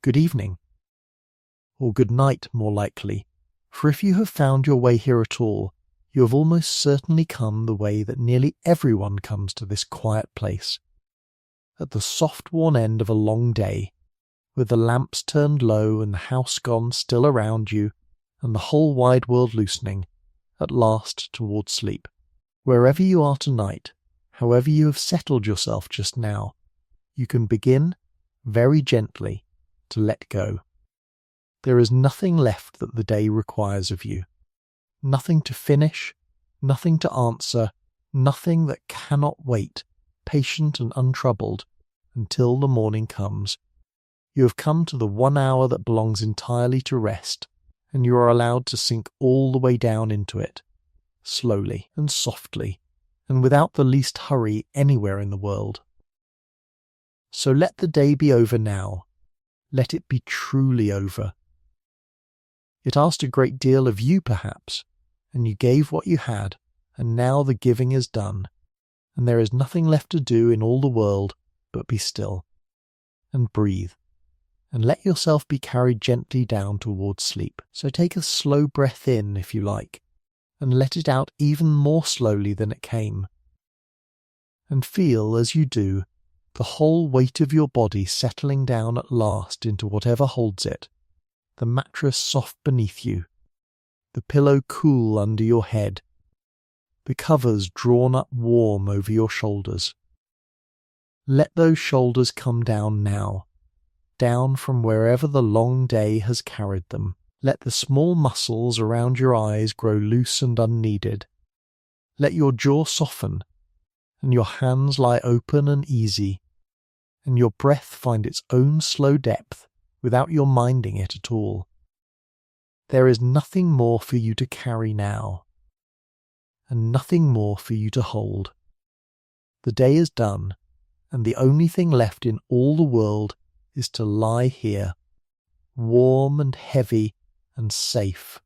good evening, or good night more likely, for if you have found your way here at all, you have almost certainly come the way that nearly everyone comes to this quiet place, at the soft worn end of a long day, with the lamps turned low and the house gone still around you, and the whole wide world loosening, at last towards sleep. Wherever you are tonight, however you have settled yourself just now, you can begin, very gently, to let go. There is nothing left that the day requires of you. Nothing to finish, nothing to answer, nothing that cannot wait, patient and untroubled, until the morning comes. You have come to the 1 hour that belongs entirely to rest, and you are allowed to sink all the way down into it, slowly and softly, and without the least hurry anywhere in the world. So let the day be over now. Let it be truly over. It asked a great deal of you, perhaps, and you gave what you had, and now the giving is done, and there is nothing left to do in all the world but be still, and breathe, and let yourself be carried gently down towards sleep. So take a slow breath in, if you like, and let it out even more slowly than it came. And feel, as you do, the whole weight of your body settling down at last into whatever holds it, the mattress soft beneath you, the pillow cool under your head, the covers drawn up warm over your shoulders. Let those shoulders come down now, down from wherever the long day has carried them. Let the small muscles around your eyes grow loose and unneeded. Let your jaw soften, and your hands lie open and easy, and your breath find its own slow depth without your minding it at all. There is nothing more for you to carry now, and nothing more for you to hold. The day is done, and the only thing left in all the world is to lie here, warm and heavy and safe,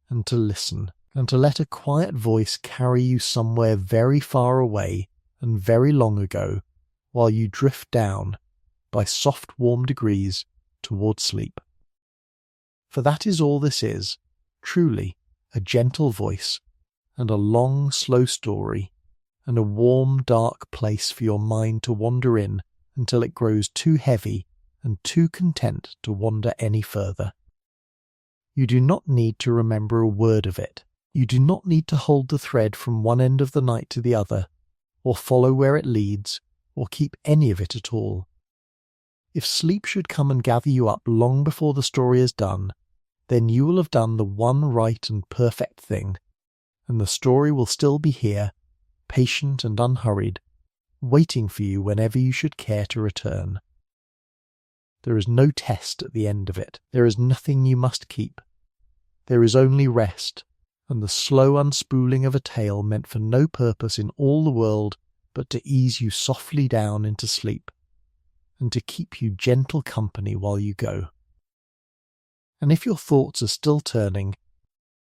and to listen, and to let a quiet voice carry you somewhere very far away and very long ago, while you drift down, by soft warm degrees, towards sleep. For that is all this is, truly, a gentle voice, and a long slow story, and a warm dark place for your mind to wander in until it grows too heavy and too content to wander any further. You do not need to remember a word of it. You do not need to hold the thread from one end of the night to the other, or follow where it leads, or keep any of it at all. If sleep should come and gather you up long before the story is done, then you will have done the one right and perfect thing, and the story will still be here, patient and unhurried, waiting for you whenever you should care to return. There is no test at the end of it. There is nothing you must keep. There is only rest, and the slow unspooling of a tale meant for no purpose in all the world but to ease you softly down into sleep, and to keep you gentle company while you go. And if your thoughts are still turning,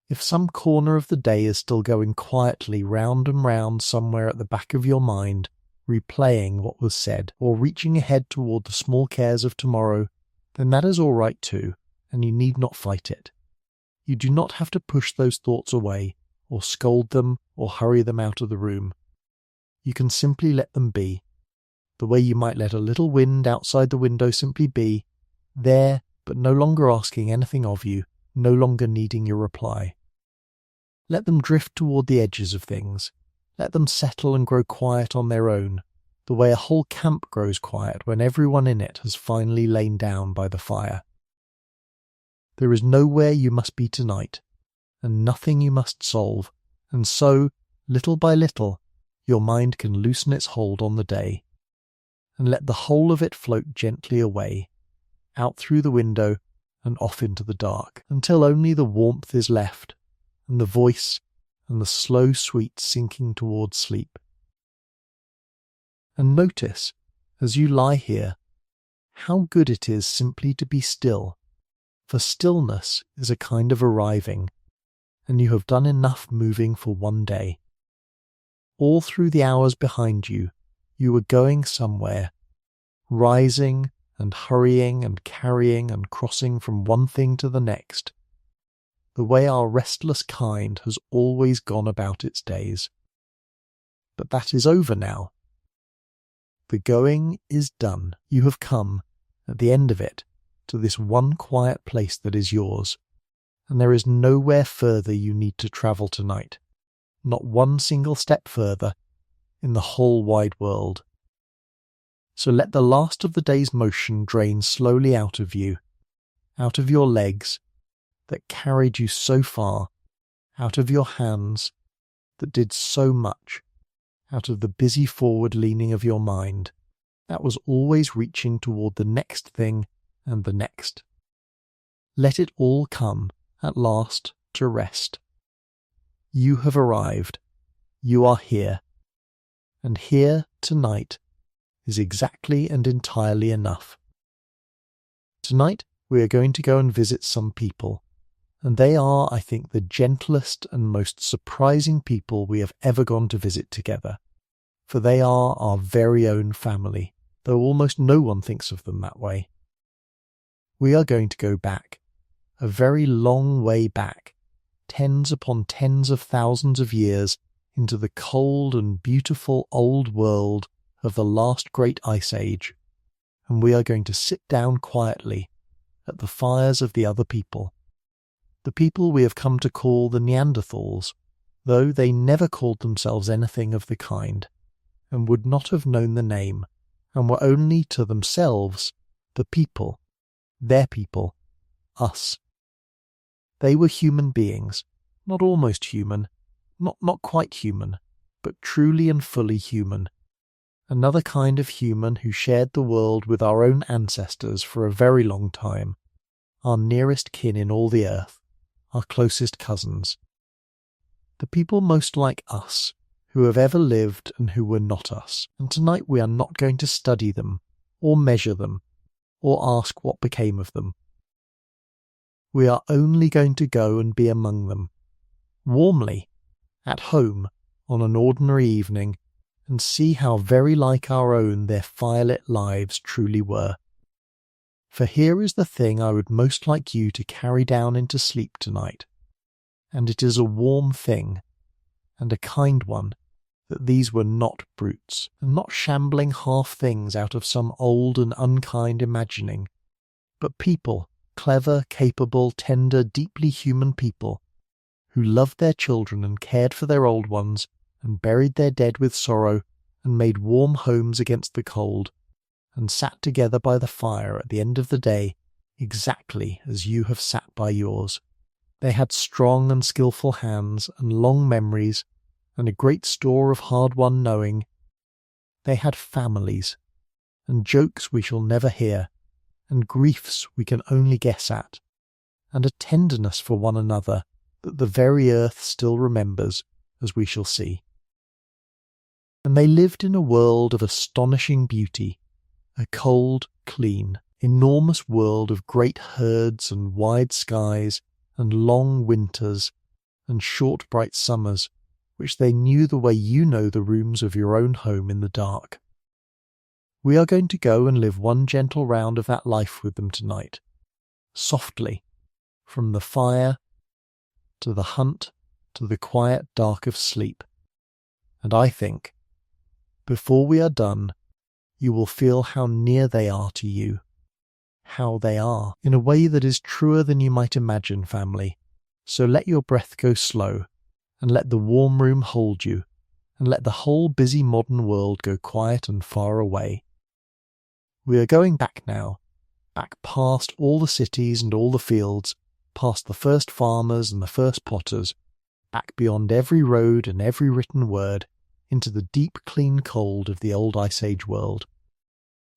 if some corner of the day is still going quietly round and round somewhere at the back of your mind, replaying what was said, or reaching ahead toward the small cares of tomorrow, then that is all right too, and you need not fight it. You do not have to push those thoughts away, or scold them, or hurry them out of the room. You can simply let them be, the way you might let a little wind outside the window simply be, there, but no longer asking anything of you, no longer needing your reply. Let them drift toward the edges of things. Let them settle and grow quiet on their own, the way a whole camp grows quiet when everyone in it has finally lain down by the fire. There is nowhere you must be tonight, and nothing you must solve, and so, little by little, your mind can loosen its hold on the day, and let the whole of it float gently away, out through the window and off into the dark, until only the warmth is left, and the voice, and the slow sweet sinking towards sleep. And notice, as you lie here, how good it is simply to be still, for stillness is a kind of arriving, and you have done enough moving for one day. All through the hours behind you, you were going somewhere, rising and hurrying and carrying and crossing from one thing to the next, the way our restless kind has always gone about its days. But that is over now. The going is done. You have come, at the end of it, to this one quiet place that is yours, and there is nowhere further you need to travel tonight, not one single step further in the whole wide world. So let the last of the day's motion drain slowly out of you, out of your legs that carried you so far, out of your hands that did so much, out of the busy forward leaning of your mind that was always reaching toward the next thing and the next. Let it all come at last to rest. You have arrived. You are here. And here tonight is exactly and entirely enough. Tonight we are going to go and visit some people, and they are, I think, the gentlest and most surprising people we have ever gone to visit together, for they are our very own family, though almost no one thinks of them that way. We are going to go back, a very long way back, tens upon tens of thousands of years, into the cold and beautiful old world of the last great ice age, and we are going to sit down quietly at the fires of the other people, the people we have come to call the Neanderthals, though they never called themselves anything of the kind, and would not have known the name, and were only to themselves the people, their people, us. They were human beings, not almost human, not quite human, but truly and fully human. Another kind of human who shared the world with our own ancestors for a very long time, our nearest kin in all the earth, our closest cousins. The people most like us, who have ever lived and who were not us, and tonight we are not going to study them, or measure them, or ask what became of them. We are only going to go and be among them, warmly, at home, on an ordinary evening, and see how very like our own their firelit lives truly were. For here is the thing I would most like you to carry down into sleep tonight, and it is a warm thing, and a kind one, that these were not brutes, and not shambling half things out of some old and unkind imagining, but people, clever, capable, tender, deeply human people, who loved their children and cared for their old ones, and buried their dead with sorrow, and made warm homes against the cold, and sat together by the fire at the end of the day, exactly as you have sat by yours. They had strong and skilful hands, and long memories, and a great store of hard-won knowing. They had families, and jokes we shall never hear, and griefs we can only guess at, and a tenderness for one another that the very earth still remembers, as we shall see. And they lived in a world of astonishing beauty, a cold, clean, enormous world of great herds and wide skies and long winters and short bright summers, which they knew the way you know the rooms of your own home in the dark. We are going to go and live one gentle round of that life with them tonight, softly, from the fire to the hunt to the quiet dark of sleep. And I think, before we are done, you will feel how near they are to you, how they are, in a way that is truer than you might imagine, family. So let your breath go slow, and let the warm room hold you, and let the whole busy modern world go quiet and far away. We are going back now, back past all the cities and all the fields, past the first farmers and the first potters, back beyond every road and every written word, into the deep clean cold of the old Ice Age world,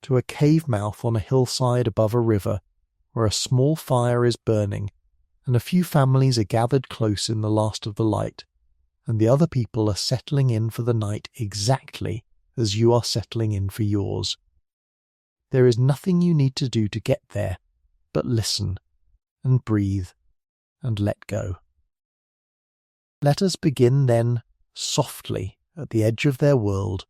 to a cave mouth on a hillside above a river, where a small fire is burning, and a few families are gathered close in the last of the light, and the other people are settling in for the night exactly as you are settling in for yours. There is nothing you need to do to get there, but listen, and breathe, and let go. Let us begin then, softly, at the edge of their world,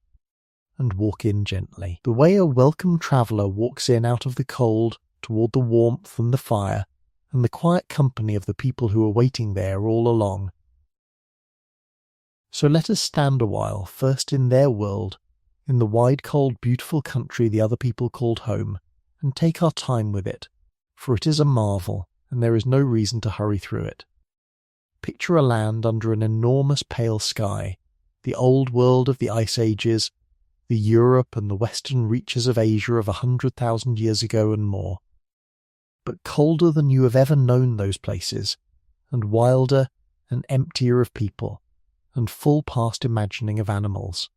and walk in gently. The way a welcome traveller walks in out of the cold toward the warmth and the fire and the quiet company of the people who are waiting there all along. So let us stand a while, first in their world, in the wide, cold, beautiful country the other people called home, and take our time with it, for it is a marvel, and there is no reason to hurry through it. Picture a land under an enormous pale sky, the old world of the ice ages, the Europe and the western reaches of Asia of 100,000 years ago and more. But colder than you have ever known those places, and wilder and emptier of people, and full past imagining of animals.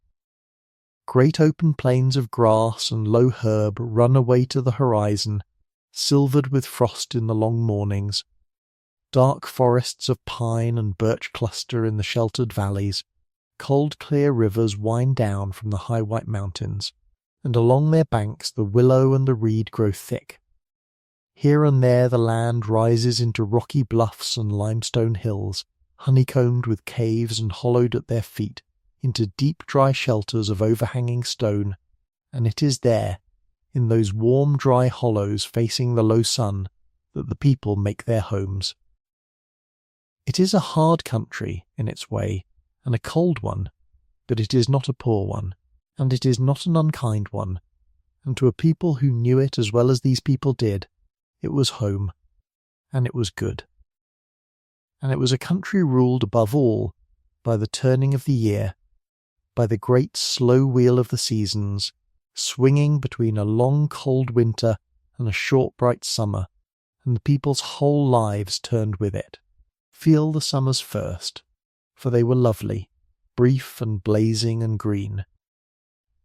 Great open plains of grass and low herb run away to the horizon, silvered with frost in the long mornings. Dark forests of pine and birch cluster in the sheltered valleys. Cold clear rivers wind down from the high white mountains, and along their banks the willow and the reed grow thick. Here and there the land rises into rocky bluffs and limestone hills, honeycombed with caves and hollowed at their feet into deep dry shelters of overhanging stone, and it is there, in those warm dry hollows facing the low sun, that the people make their homes. It is a hard country in its way, and a cold one, but it is not a poor one, and it is not an unkind one, and to a people who knew it as well as these people did, it was home, and it was good. And it was a country ruled above all by the turning of the year, by the great slow wheel of the seasons, swinging between a long cold winter and a short bright summer, and the people's whole lives turned with it. Feel the summers first, for they were lovely, brief and blazing and green.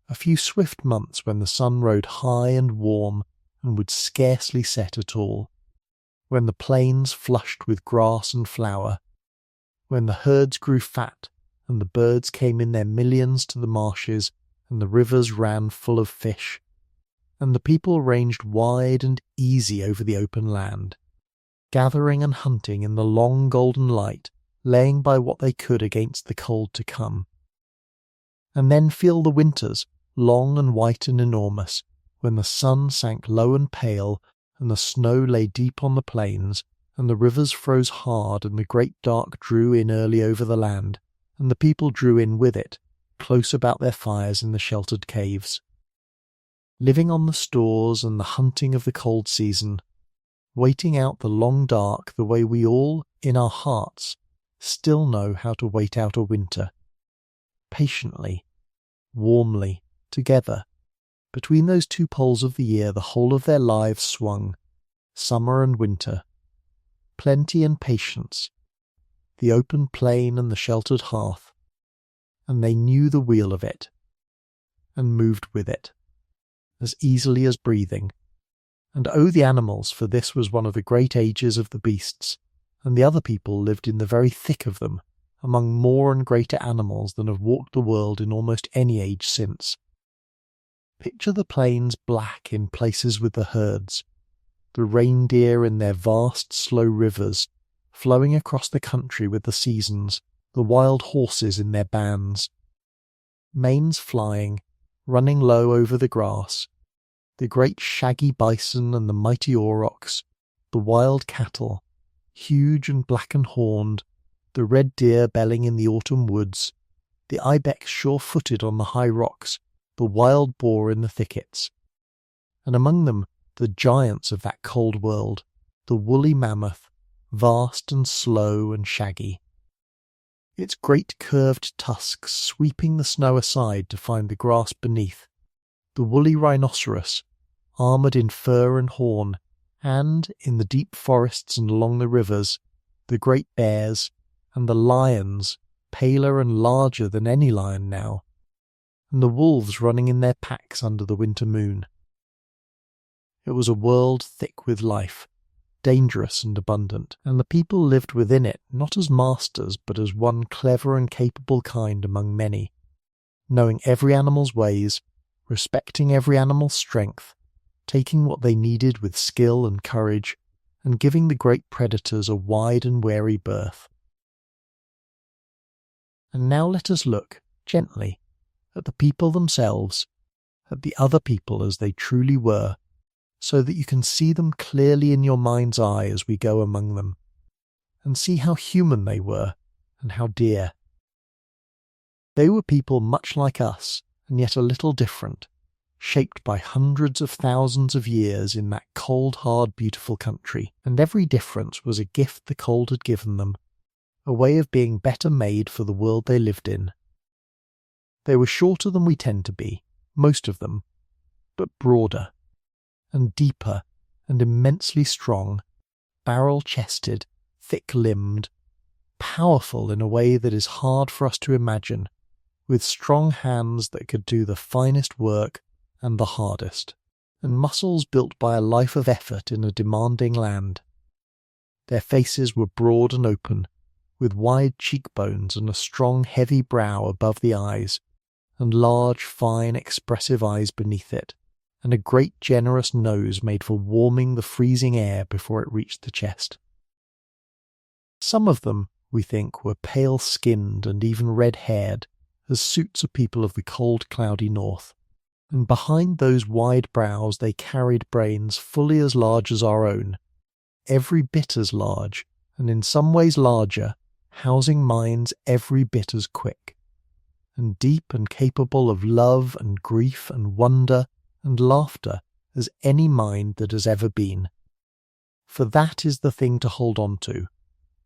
A few swift months when the sun rode high and warm and would scarcely set at all, when the plains flushed with grass and flower, when the herds grew fat and the birds came in their millions to the marshes and the rivers ran full of fish, and the people ranged wide and easy over the open land, gathering and hunting in the long golden light, laying by what they could against the cold to come. And then feel the winters, long and white and enormous, when the sun sank low and pale, and the snow lay deep on the plains, and the rivers froze hard, and the great dark drew in early over the land, and the people drew in with it, close about their fires in the sheltered caves. Living on the stores and the hunting of the cold season, waiting out the long dark the way we all, in our hearts, still know how to wait out a winter. Patiently, warmly, together. Between those two poles of the year the whole of their lives swung, summer and winter, plenty and patience, the open plain and the sheltered hearth, and they knew the wheel of it, and moved with it, as easily as breathing. And oh, the animals, for this was one of the great ages of the beasts, and the other people lived in the very thick of them, among more and greater animals than have walked the world in almost any age since. Picture the plains black in places with the herds, the reindeer in their vast slow rivers, flowing across the country with the seasons, the wild horses in their bands, manes flying, running low over the grass, the great shaggy bison and the mighty aurochs, the wild cattle, huge and black and horned, the red deer belling in the autumn woods, the ibex sure-footed on the high rocks, the wild boar in the thickets, and among them the giants of that cold world, the woolly mammoth, vast and slow and shaggy, its great curved tusks sweeping the snow aside to find the grass beneath, the woolly rhinoceros, armoured in fur and horn, and, in the deep forests and along the rivers, the great bears, and the lions, paler and larger than any lion now, and the wolves running in their packs under the winter moon. It was a world thick with life, dangerous and abundant, and the people lived within it not as masters but as one clever and capable kind among many, knowing every animal's ways, respecting every animal's strength, taking what they needed with skill and courage, and giving the great predators a wide and wary berth. And now let us look, gently, at the people themselves, at the other people as they truly were, so that you can see them clearly in your mind's eye as we go among them, and see how human they were and how dear. They were people much like us, and yet a little different, shaped by hundreds of thousands of years in that cold, hard, beautiful country, and every difference was a gift the cold had given them, a way of being better made for the world they lived in. They were shorter than we tend to be, most of them, but broader, and deeper, and immensely strong, barrel-chested, thick-limbed, powerful in a way that is hard for us to imagine, with strong hands that could do the finest work and the hardest, and muscles built by a life of effort in a demanding land. Their faces were broad and open, with wide cheekbones and a strong, heavy brow above the eyes, and large, fine, expressive eyes beneath it, and a great generous nose made for warming the freezing air before it reached the chest. Some of them, we think, were pale-skinned and even red-haired, as suits of people of the cold, cloudy north, and behind those wide brows they carried brains fully as large as our own, every bit as large, and in some ways larger, housing minds every bit as quick, and deep and capable of love and grief and wonder and laughter as any mind that has ever been. For that is the thing to hold on to,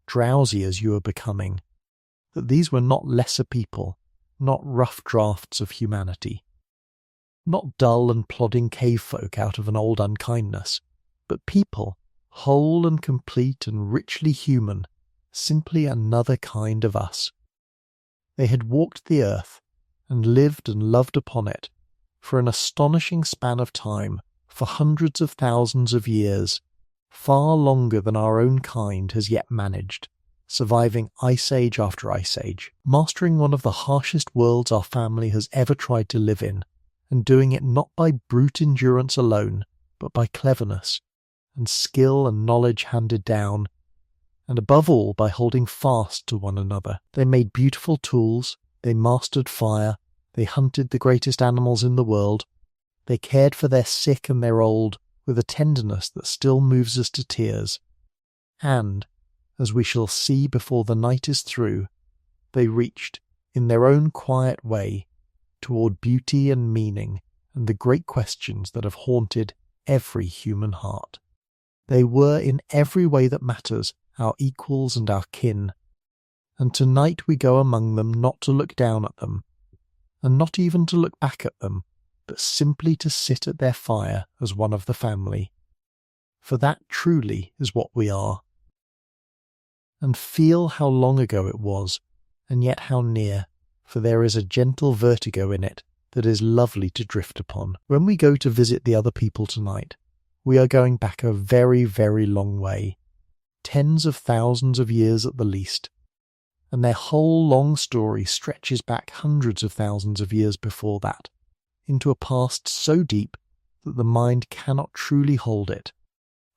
drowsy as you are becoming, that these were not lesser people, not rough drafts of humanity, not dull and plodding cave folk out of an old unkindness, but people, whole and complete and richly human, simply another kind of us. They had walked the earth, and lived and loved upon it, for an astonishing span of time, for hundreds of thousands of years, far longer than our own kind has yet managed, surviving ice age after ice age, mastering one of the harshest worlds our family has ever tried to live in, and doing it not by brute endurance alone, but by cleverness, and skill and knowledge handed down, and above all by holding fast to one another. They made beautiful tools, they mastered fire, they hunted the greatest animals in the world, they cared for their sick and their old with a tenderness that still moves us to tears, and, as we shall see before the night is through, they reached, in their own quiet way, toward beauty and meaning and the great questions that have haunted every human heart. They were in every way that matters our equals and our kin, and tonight we go among them not to look down at them, and not even to look back at them, but simply to sit at their fire as one of the family, for that truly is what we are. And feel how long ago it was, and yet how near, for there is a gentle vertigo in it that is lovely to drift upon. When we go to visit the other people tonight, we are going back a very, very long way, tens of thousands of years at the least, and their whole long story stretches back hundreds of thousands of years before that, into a past so deep that the mind cannot truly hold it,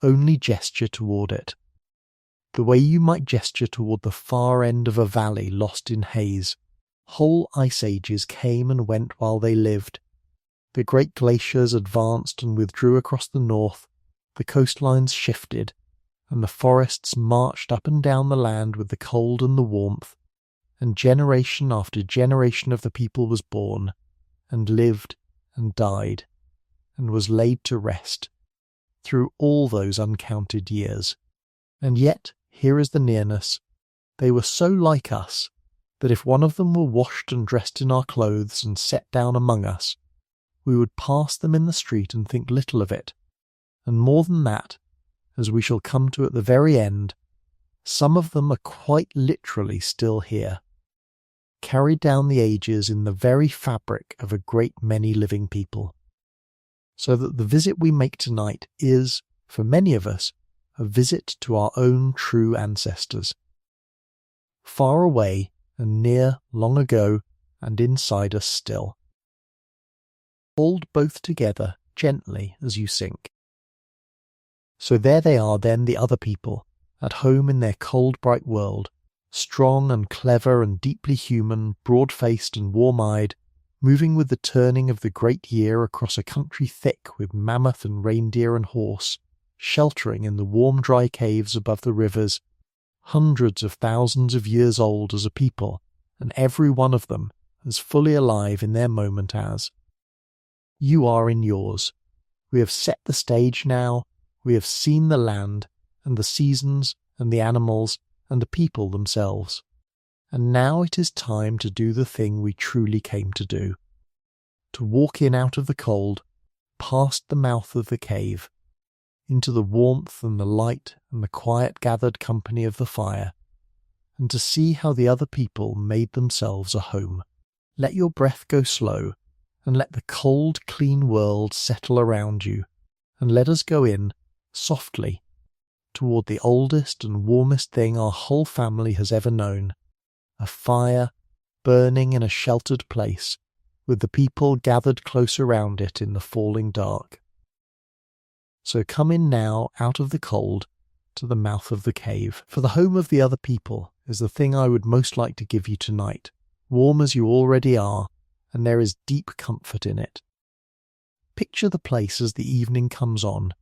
only gesture toward it, the way you might gesture toward the far end of a valley lost in haze. Whole ice ages came and went while they lived. The great glaciers advanced and withdrew across the north, the coastlines shifted, and the forests marched up and down the land with the cold and the warmth, and generation after generation of the people was born, and lived, and died, and was laid to rest, through all those uncounted years. And yet, here is the nearness. They were so like us, that if one of them were washed and dressed in our clothes and set down among us, we would pass them in the street and think little of it, and more than that, as we shall come to at the very end, some of them are quite literally still here, carried down the ages in the very fabric of a great many living people, so that the visit we make tonight is, for many of us, a visit to our own true ancestors, far away and near long ago and inside us still. Hold both together gently as you sink. So there they are then, the other people, at home in their cold bright world, strong and clever and deeply human, broad-faced and warm-eyed, moving with the turning of the great year across a country thick with mammoth and reindeer and horse, sheltering in the warm dry caves above the rivers, hundreds of thousands of years old as a people, and every one of them as fully alive in their moment as. You are in yours. We have set the stage now, we have seen the land, and the seasons, and the animals, and the people themselves. And now it is time to do the thing we truly came to do. To walk in out of the cold, past the mouth of the cave, into the warmth and the light and the quiet gathered company of the fire, and to see how the other people made themselves a home. Let your breath go slow, and let the cold, clean world settle around you, and let us go in, softly, toward the oldest and warmest thing our whole family has ever known, a fire burning in a sheltered place, with the people gathered close around it in the falling dark. So come in now out of the cold to the mouth of the cave, for the home of the other people is the thing I would most like to give you tonight, warm as you already are, and there is deep comfort in it. Picture the place as the evening comes on,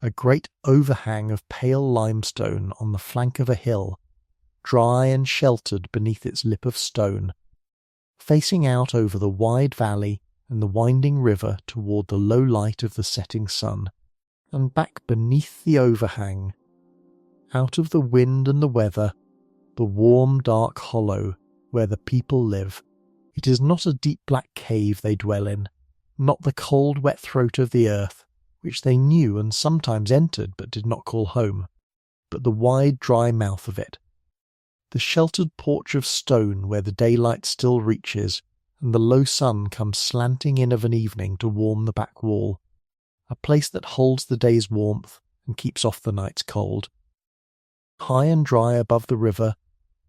a great overhang of pale limestone on the flank of a hill, dry and sheltered beneath its lip of stone, facing out over the wide valley and the winding river toward the low light of the setting sun, and back beneath the overhang, out of the wind and the weather, the warm dark hollow where the people live. It is not a deep black cave they dwell in, not the cold wet throat of the earth, which they knew and sometimes entered but did not call home, but the wide dry mouth of it, the sheltered porch of stone where the daylight still reaches and the low sun comes slanting in of an evening to warm the back wall, a place that holds the day's warmth and keeps off the night's cold. High and dry above the river,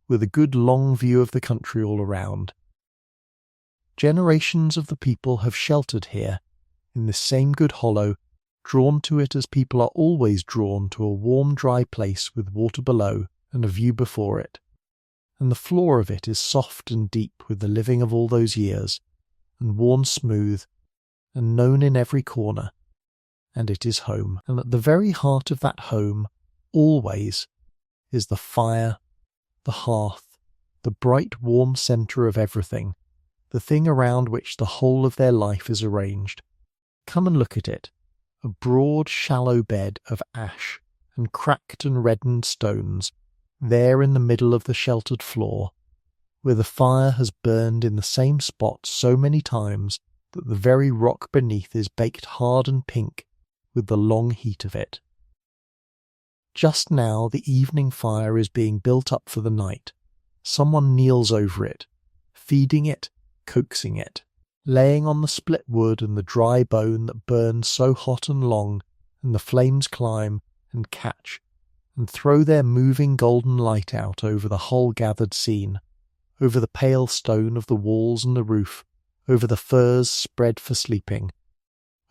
with a good long view of the country all around. Generations of the people have sheltered here, in this same good hollow, drawn to it as people are always drawn to a warm dry place with water below and a view before it. And the floor of it is soft and deep with the living of all those years, and worn smooth, and known in every corner, and it is home. And at the very heart of that home, always, is the fire, the hearth, the bright warm centre of everything, the thing around which the whole of their life is arranged. Come and look at it, a broad shallow bed of ash and cracked and reddened stones, there in the middle of the sheltered floor, where the fire has burned in the same spot so many times that the very rock beneath is baked hard and pink with the long heat of it. Just now the evening fire is being built up for the night. Someone kneels over it, feeding it, coaxing it, laying on the split wood and the dry bone that burns so hot and long, and the flames climb and catch and throw their moving golden light out over the whole gathered scene, over the pale stone of the walls and the roof, over the furs spread for sleeping,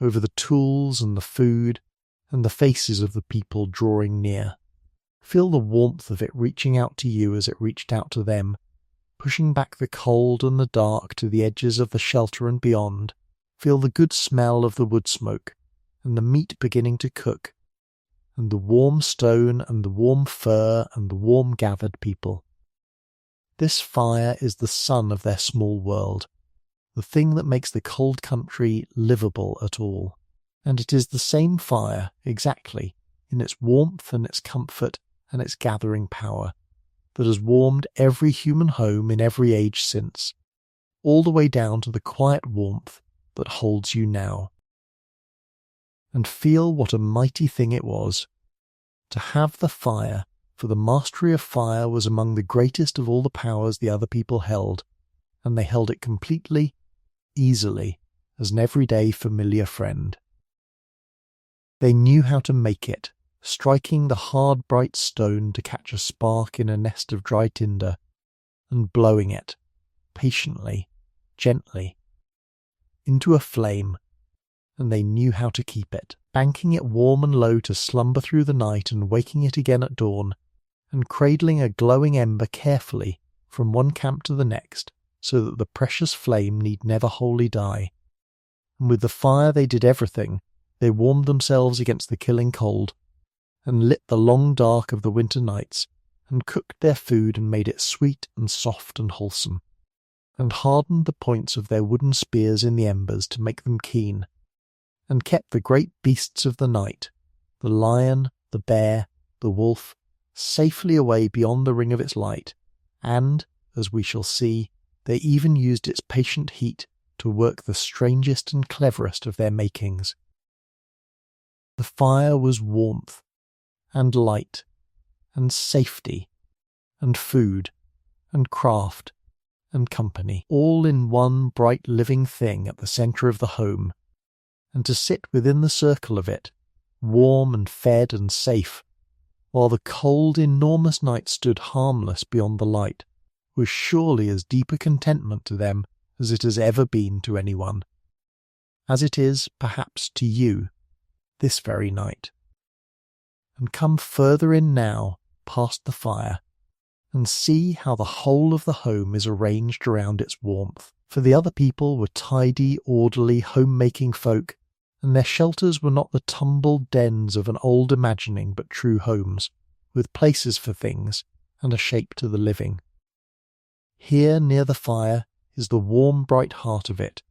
over the tools and the food, and the faces of the people drawing near. Feel the warmth of it reaching out to you as it reached out to them, pushing back the cold and the dark to the edges of the shelter and beyond. Feel the good smell of the wood smoke, and the meat beginning to cook, and the warm stone and the warm fur and the warm gathered people. This fire is the sun of their small world, the thing that makes the cold country livable at all. And it is the same fire, exactly, in its warmth and its comfort and its gathering power, that has warmed every human home in every age since, all the way down to the quiet warmth that holds you now. And feel what a mighty thing it was to have the fire, for the mastery of fire was among the greatest of all the powers the other people held, and they held it completely, easily, as an everyday familiar friend. They knew how to make it, striking the hard bright stone to catch a spark in a nest of dry tinder, and blowing it, patiently, gently, into a flame, and they knew how to keep it, banking it warm and low to slumber through the night and waking it again at dawn, and cradling a glowing ember carefully from one camp to the next, so that the precious flame need never wholly die. And with the fire they did everything. They warmed themselves against the killing cold, and lit the long dark of the winter nights, and cooked their food and made it sweet and soft and wholesome, and hardened the points of their wooden spears in the embers to make them keen, and kept the great beasts of the night, the lion, the bear, the wolf, safely away beyond the ring of its light, and, as we shall see, they even used its patient heat to work the strangest and cleverest of their makings. The fire was warmth, and light, and safety, and food, and craft, and company, all in one bright living thing at the centre of the home, and to sit within the circle of it, warm and fed and safe, while the cold, enormous night stood harmless beyond the light, was surely as deep a contentment to them as it has ever been to anyone, as it is, perhaps, to you, this very night. And come further in now, past the fire, and see how the whole of the home is arranged around its warmth. For the other people were tidy, orderly, home-making folk, and their shelters were not the tumbled dens of an old imagining but true homes, with places for things, and a shape to the living. Here near the fire is the warm bright heart of it,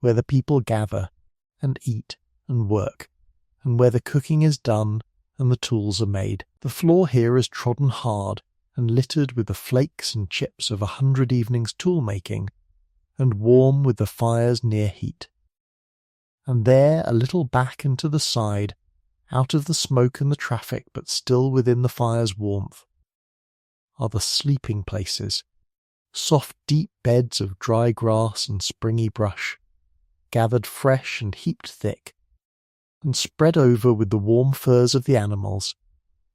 where the people gather, and eat, and work, and where the cooking is done, and the tools are made. The floor here is trodden hard, and littered with the flakes and chips of 100 evenings' tool-making, and warm with the fire's near heat. And there, a little back and to the side, out of the smoke and the traffic but still within the fire's warmth, are the sleeping places, soft deep beds of dry grass and springy brush, gathered fresh and heaped thick, and spread over with the warm furs of the animals,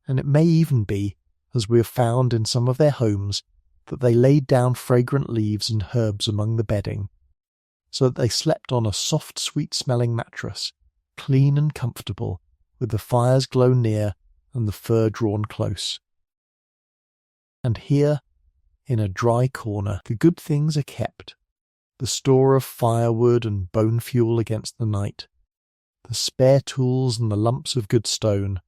and it may even be, as we have found in some of their homes, that they laid down fragrant leaves and herbs among the bedding, so that they slept on a soft sweet-smelling mattress, clean and comfortable, with the fire's glow near and the fur drawn close. And here, in a dry corner, the good things are kept, the store of firewood and bone fuel against the night, the spare tools and the lumps of good stone,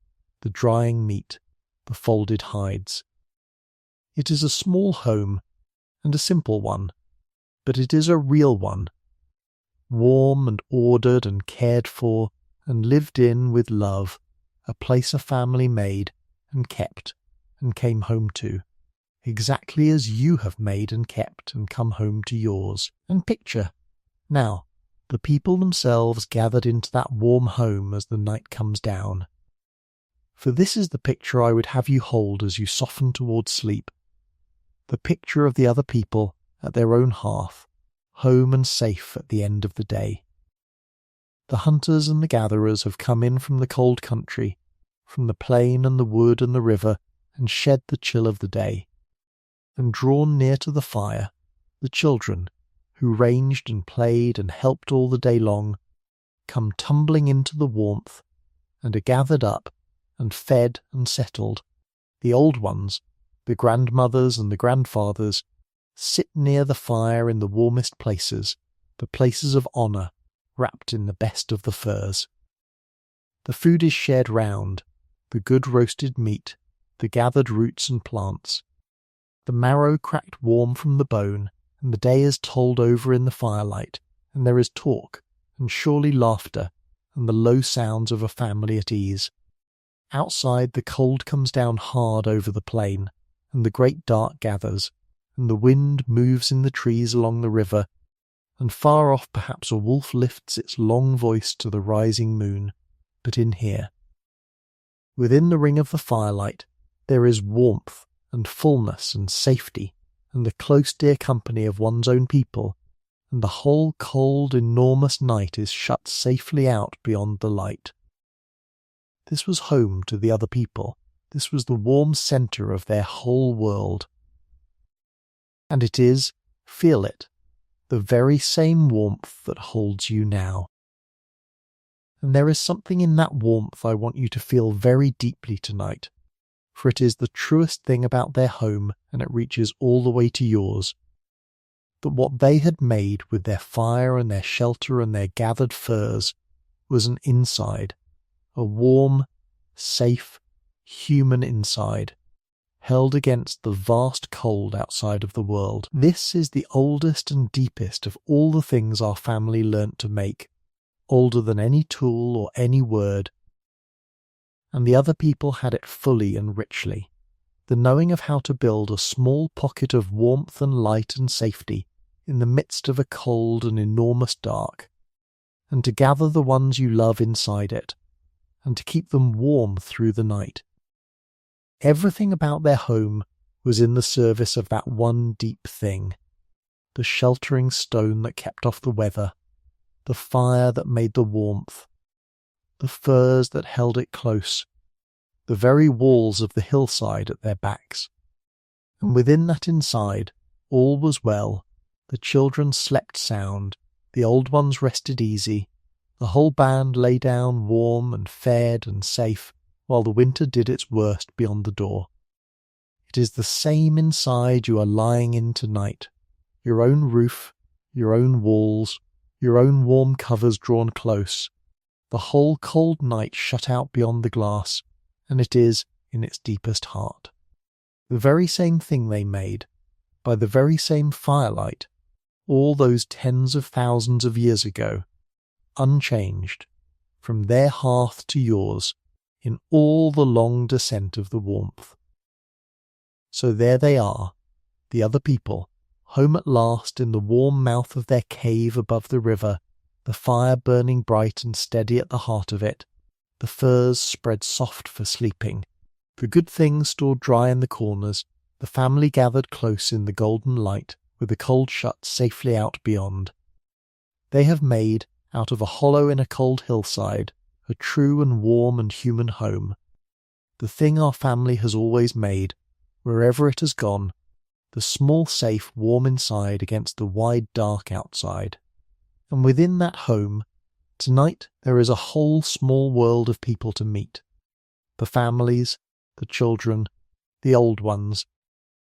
the drying meat, the folded hides. It is a small home, and a simple one, but it is a real one, warm and ordered and cared for, and lived in with love, a place a family made, and kept, and came home to, exactly as you have made and kept and come home to yours. And picture, now, the people themselves gathered into that warm home as the night comes down. For this is the picture I would have you hold as you soften towards sleep, the picture of the other people at their own hearth, home and safe at the end of the day. The hunters and the gatherers have come in from the cold country, from the plain and the wood and the river, and shed the chill of the day. And drawn near to the fire, the children, who ranged and played and helped all the day long, come tumbling into the warmth, and are gathered up, and fed and settled. The old ones, the grandmothers and the grandfathers, sit near the fire in the warmest places, the places of honour, wrapped in the best of the furs. The food is shared round, the good roasted meat, the gathered roots and plants, the marrow cracked warm from the bone, and the day is told over in the firelight, and there is talk, and surely laughter, and the low sounds of a family at ease. Outside the cold comes down hard over the plain, and the great dark gathers, and the wind moves in the trees along the river, and far off perhaps a wolf lifts its long voice to the rising moon, but in here, within the ring of the firelight, there is warmth and fullness and safety, and the close dear company of one's own people, and the whole cold enormous night is shut safely out beyond the light. This was home to the other people. This was the warm centre of their whole world. And it is, feel it, the very same warmth that holds you now. And there is something in that warmth I want you to feel very deeply tonight, for it is the truest thing about their home, and it reaches all the way to yours. that what they had made with their fire and their shelter and their gathered furs was an inside, a warm, safe, human inside, held against the vast cold outside of the world. This is the oldest and deepest of all the things our family learnt to make, older than any tool or any word. And the other people had it fully and richly, the knowing of how to build a small pocket of warmth and light and safety in the midst of a cold and enormous dark, and to gather the ones you love inside it, and to keep them warm through the night. Everything about their home was in the service of that one deep thing, the sheltering stone that kept off the weather, the fire that made the warmth, the furs that held it close, the very walls of the hillside at their backs. And within that inside, all was well. The children slept sound, the old ones rested easy, the whole band lay down warm and fed and safe, while the winter did its worst beyond the door. It is the same inside you are lying in tonight, your own roof, your own walls, your own warm covers drawn close, the whole cold night shut out beyond the glass, and it is in its deepest heart. The very same thing they made, by the very same firelight, all those tens of thousands of years ago, unchanged, from their hearth to yours, in all the long descent of the warmth. So there they are, the other people, home at last in the warm mouth of their cave above the river, the fire burning bright and steady at the heart of it, the furs spread soft for sleeping, the good things stored dry in the corners, the family gathered close in the golden light, with the cold shut safely out beyond. They have made, out of a hollow in a cold hillside, a true and warm and human home, the thing our family has always made, wherever it has gone, the small safe warm inside against the wide dark outside. And within that home, tonight there is a whole small world of people to meet. The families, the children, the old ones,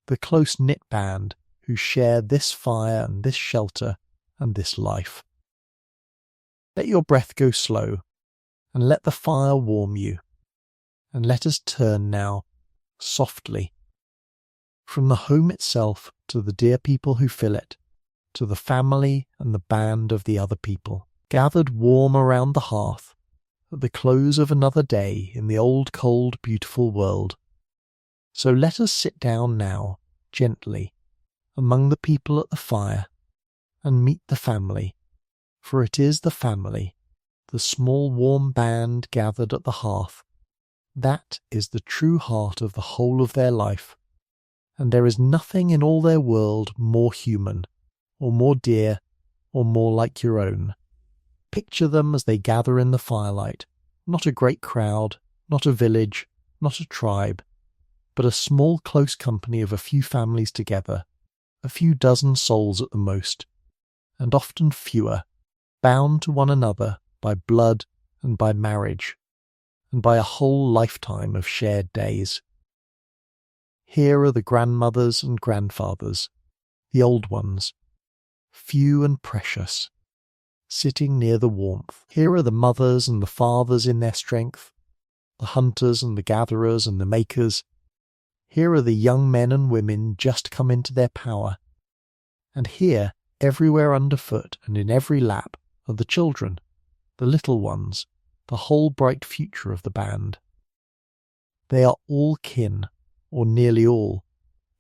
the close-knit band who share this fire and this shelter and this life. Let your breath go slow, and let the fire warm you, and let us turn now, softly, from the home itself to the dear people who fill it, to the family and the band of the other people, gathered warm around the hearth, at the close of another day in the old cold beautiful world. So let us sit down now, gently, among the people at the fire, and meet the family, for it is the family, the small warm band gathered at the hearth. That is the true heart of the whole of their life, and there is nothing in all their world more human, or more dear, or more like your own. Picture them as they gather in the firelight, not a great crowd, not a village, not a tribe, but a small close company of a few families together, a few dozen souls at the most, and often fewer, bound to one another by blood and by marriage, and by a whole lifetime of shared days. Here are the grandmothers and grandfathers, the old ones, few and precious, sitting near the warmth. Here are the mothers and the fathers in their strength, the hunters and the gatherers and the makers. Here are the young men and women just come into their power. And here, everywhere underfoot and in every lap, are the children, the little ones, the whole bright future of the band. They are all kin, or nearly all.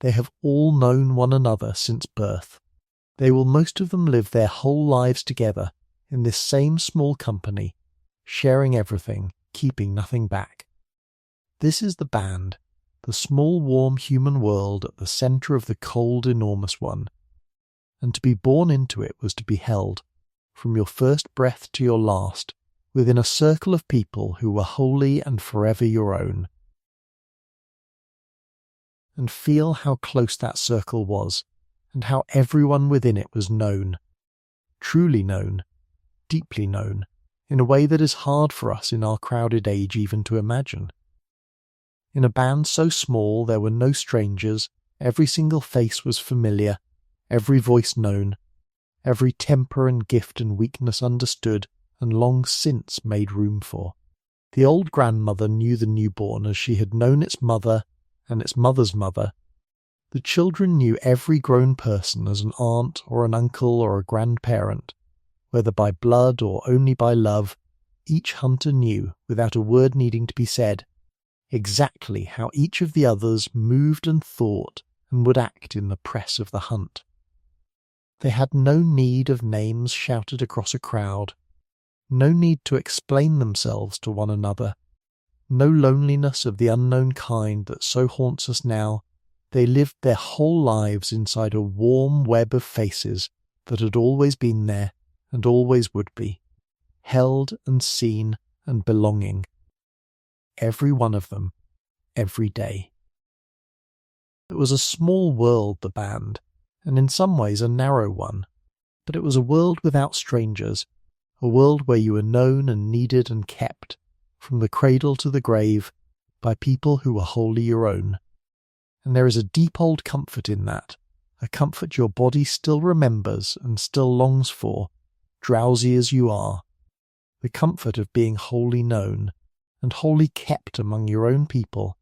They have all known one another since birth. They will most of them live their whole lives together in this same small company, sharing everything, keeping nothing back. This is the band, the small warm human world at the centre of the cold enormous one. And to be born into it was to be held, from your first breath to your last, within a circle of people who were wholly and forever your own. And feel how close that circle was, and how everyone within it was known, truly known, deeply known, in a way that is hard for us in our crowded age even to imagine. In a band so small there were no strangers, every single face was familiar, every voice known, every temper and gift and weakness understood and long since made room for. The old grandmother knew the newborn as she had known its mother and its mother's mother. The children knew every grown person as an aunt or an uncle or a grandparent. Whether by blood or only by love, each hunter knew, without a word needing to be said, exactly how each of the others moved and thought and would act in the press of the hunt. They had no need of names shouted across a crowd, no need to explain themselves to one another, no loneliness of the unknown kind that so haunts us now. They lived their whole lives inside a warm web of faces that had always been there and always would be, held and seen and belonging. Every one of them, every day. It was a small world, the band, and in some ways a narrow one, but it was a world without strangers, a world where you were known and needed and kept, from the cradle to the grave, by people who were wholly your own. And there is a deep old comfort in that, a comfort your body still remembers and still longs for, drowsy as you are, the comfort of being wholly known and wholly kept among your own people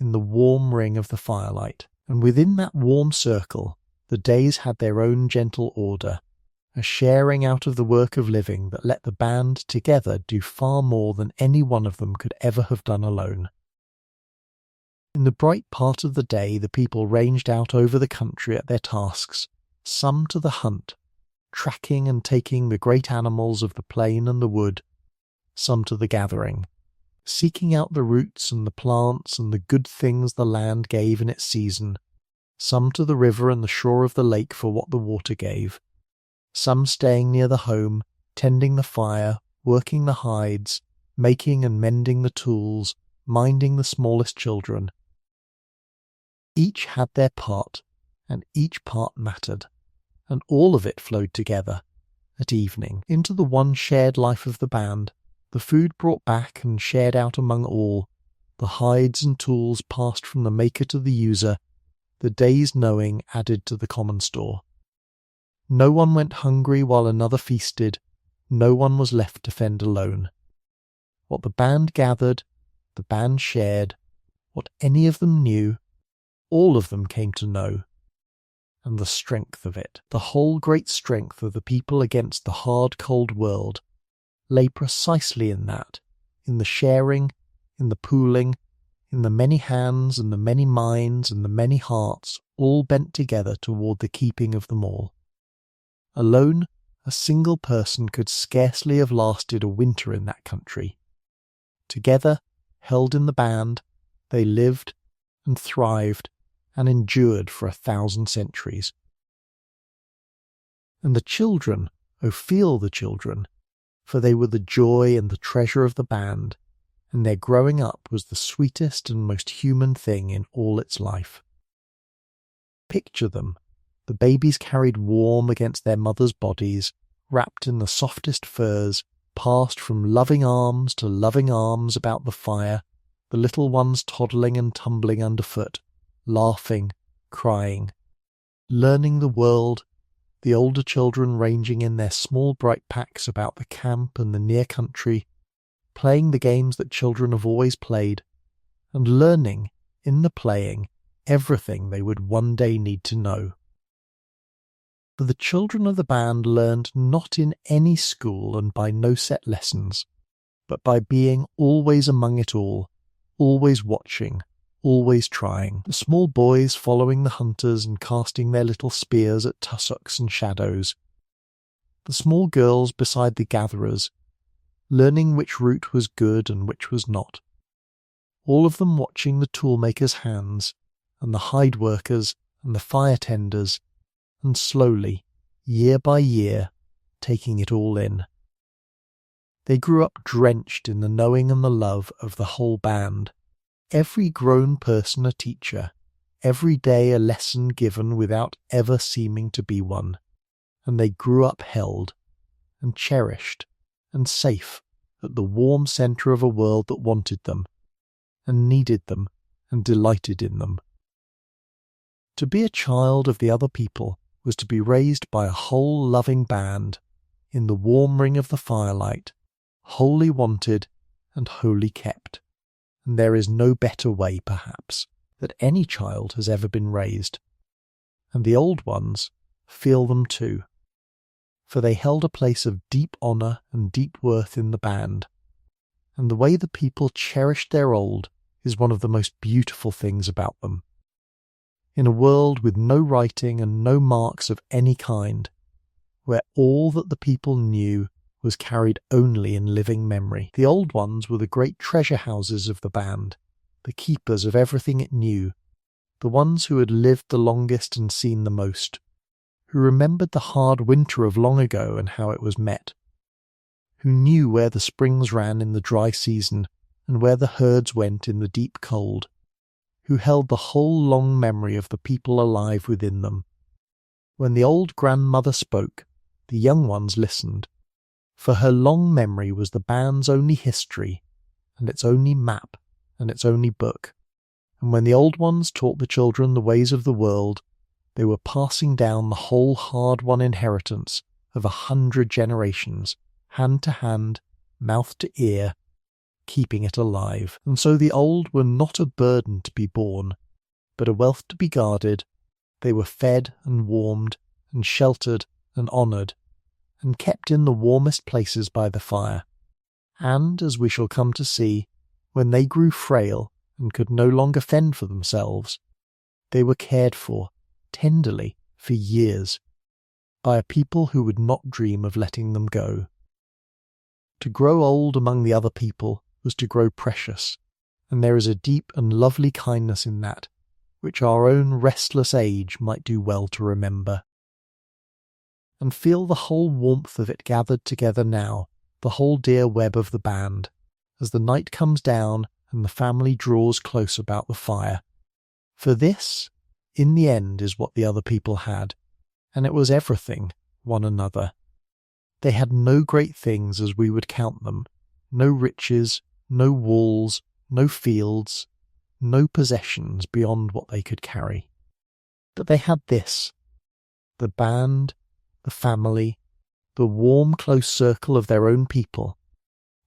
in the warm ring of the firelight. And within that warm circle, the days had their own gentle order, a sharing out of the work of living that let the band together do far more than any one of them could ever have done alone. In the bright part of the day the people ranged out over the country at their tasks, some to the hunt, tracking and taking the great animals of the plain and the wood, some to the gathering, seeking out the roots and the plants and the good things the land gave in its season, some to the river and the shore of the lake for what the water gave, some staying near the home, tending the fire, working the hides, making and mending the tools, minding the smallest children. Each had their part, and each part mattered, and all of it flowed together, at evening, into the one shared life of the band, the food brought back and shared out among all, the hides and tools passed from the maker to the user, the day's knowing added to the common store. No one went hungry while another feasted, no one was left to fend alone. What the band gathered, the band shared, what any of them knew, all of them came to know. And the strength of it, the whole great strength of the people against the hard, cold world, lay precisely in that, in the sharing, in the pooling, in the many hands and the many minds and the many hearts all bent together toward the keeping of them all. Alone, a single person could scarcely have lasted a winter in that country. Together, held in the band, they lived and thrived and endured for 1,000 centuries. And the children, oh feel the children, for they were the joy and the treasure of the band, and their growing up was the sweetest and most human thing in all its life. Picture them, the babies carried warm against their mothers' bodies, wrapped in the softest furs, passed from loving arms to loving arms about the fire, the little ones toddling and tumbling underfoot, laughing, crying, learning the world, the older children ranging in their small bright packs about the camp and the near country, playing the games that children have always played, and learning, in the playing, everything they would one day need to know. For the children of the band learned not in any school and by no set lessons, but by being always among it all, always watching, always trying, the small boys following the hunters and casting their little spears at tussocks and shadows, the small girls beside the gatherers, learning which route was good and which was not, all of them watching the toolmakers' hands, and the hide workers and the fire tenders, and slowly, year by year, taking it all in. They grew up drenched in the knowing and the love of the whole band, every grown person a teacher, every day a lesson given without ever seeming to be one, and they grew up held, and cherished, and safe at the warm centre of a world that wanted them, and needed them, and delighted in them. To be a child of the other people was to be raised by a whole loving band in the warm ring of the firelight, wholly wanted and wholly kept. And there is no better way, perhaps, that any child has ever been raised. And the old ones feel them too, for they held a place of deep honour and deep worth in the band, and the way the people cherished their old is one of the most beautiful things about them. In a world with no writing and no marks of any kind, where all that the people knew was carried only in living memory, the old ones were the great treasure houses of the band, the keepers of everything it knew, the ones who had lived the longest and seen the most, who remembered the hard winter of long ago and how it was met, who knew where the springs ran in the dry season and where the herds went in the deep cold, who held the whole long memory of the people alive within them. When the old grandmother spoke, the young ones listened, for her long memory was the band's only history, and its only map, and its only book. And when the old ones taught the children the ways of the world, they were passing down the whole hard-won inheritance of 100 generations, hand to hand, mouth to ear, keeping it alive. And so the old were not a burden to be borne, but a wealth to be guarded. They were fed and warmed and sheltered and honoured, and kept in the warmest places by the fire. And, as we shall come to see, when they grew frail and could no longer fend for themselves, they were cared for, tenderly, for years, by a people who would not dream of letting them go. To grow old among the other people was to grow precious, and there is a deep and lovely kindness in that, which our own restless age might do well to remember. And feel the whole warmth of it gathered together now, the whole dear web of the band, as the night comes down and the family draws close about the fire. For this, in the end, is what the other people had, and it was everything, one another. They had no great things as we would count them, no riches, no walls, no fields, no possessions beyond what they could carry. But they had this, the band, the family, the warm close circle of their own people,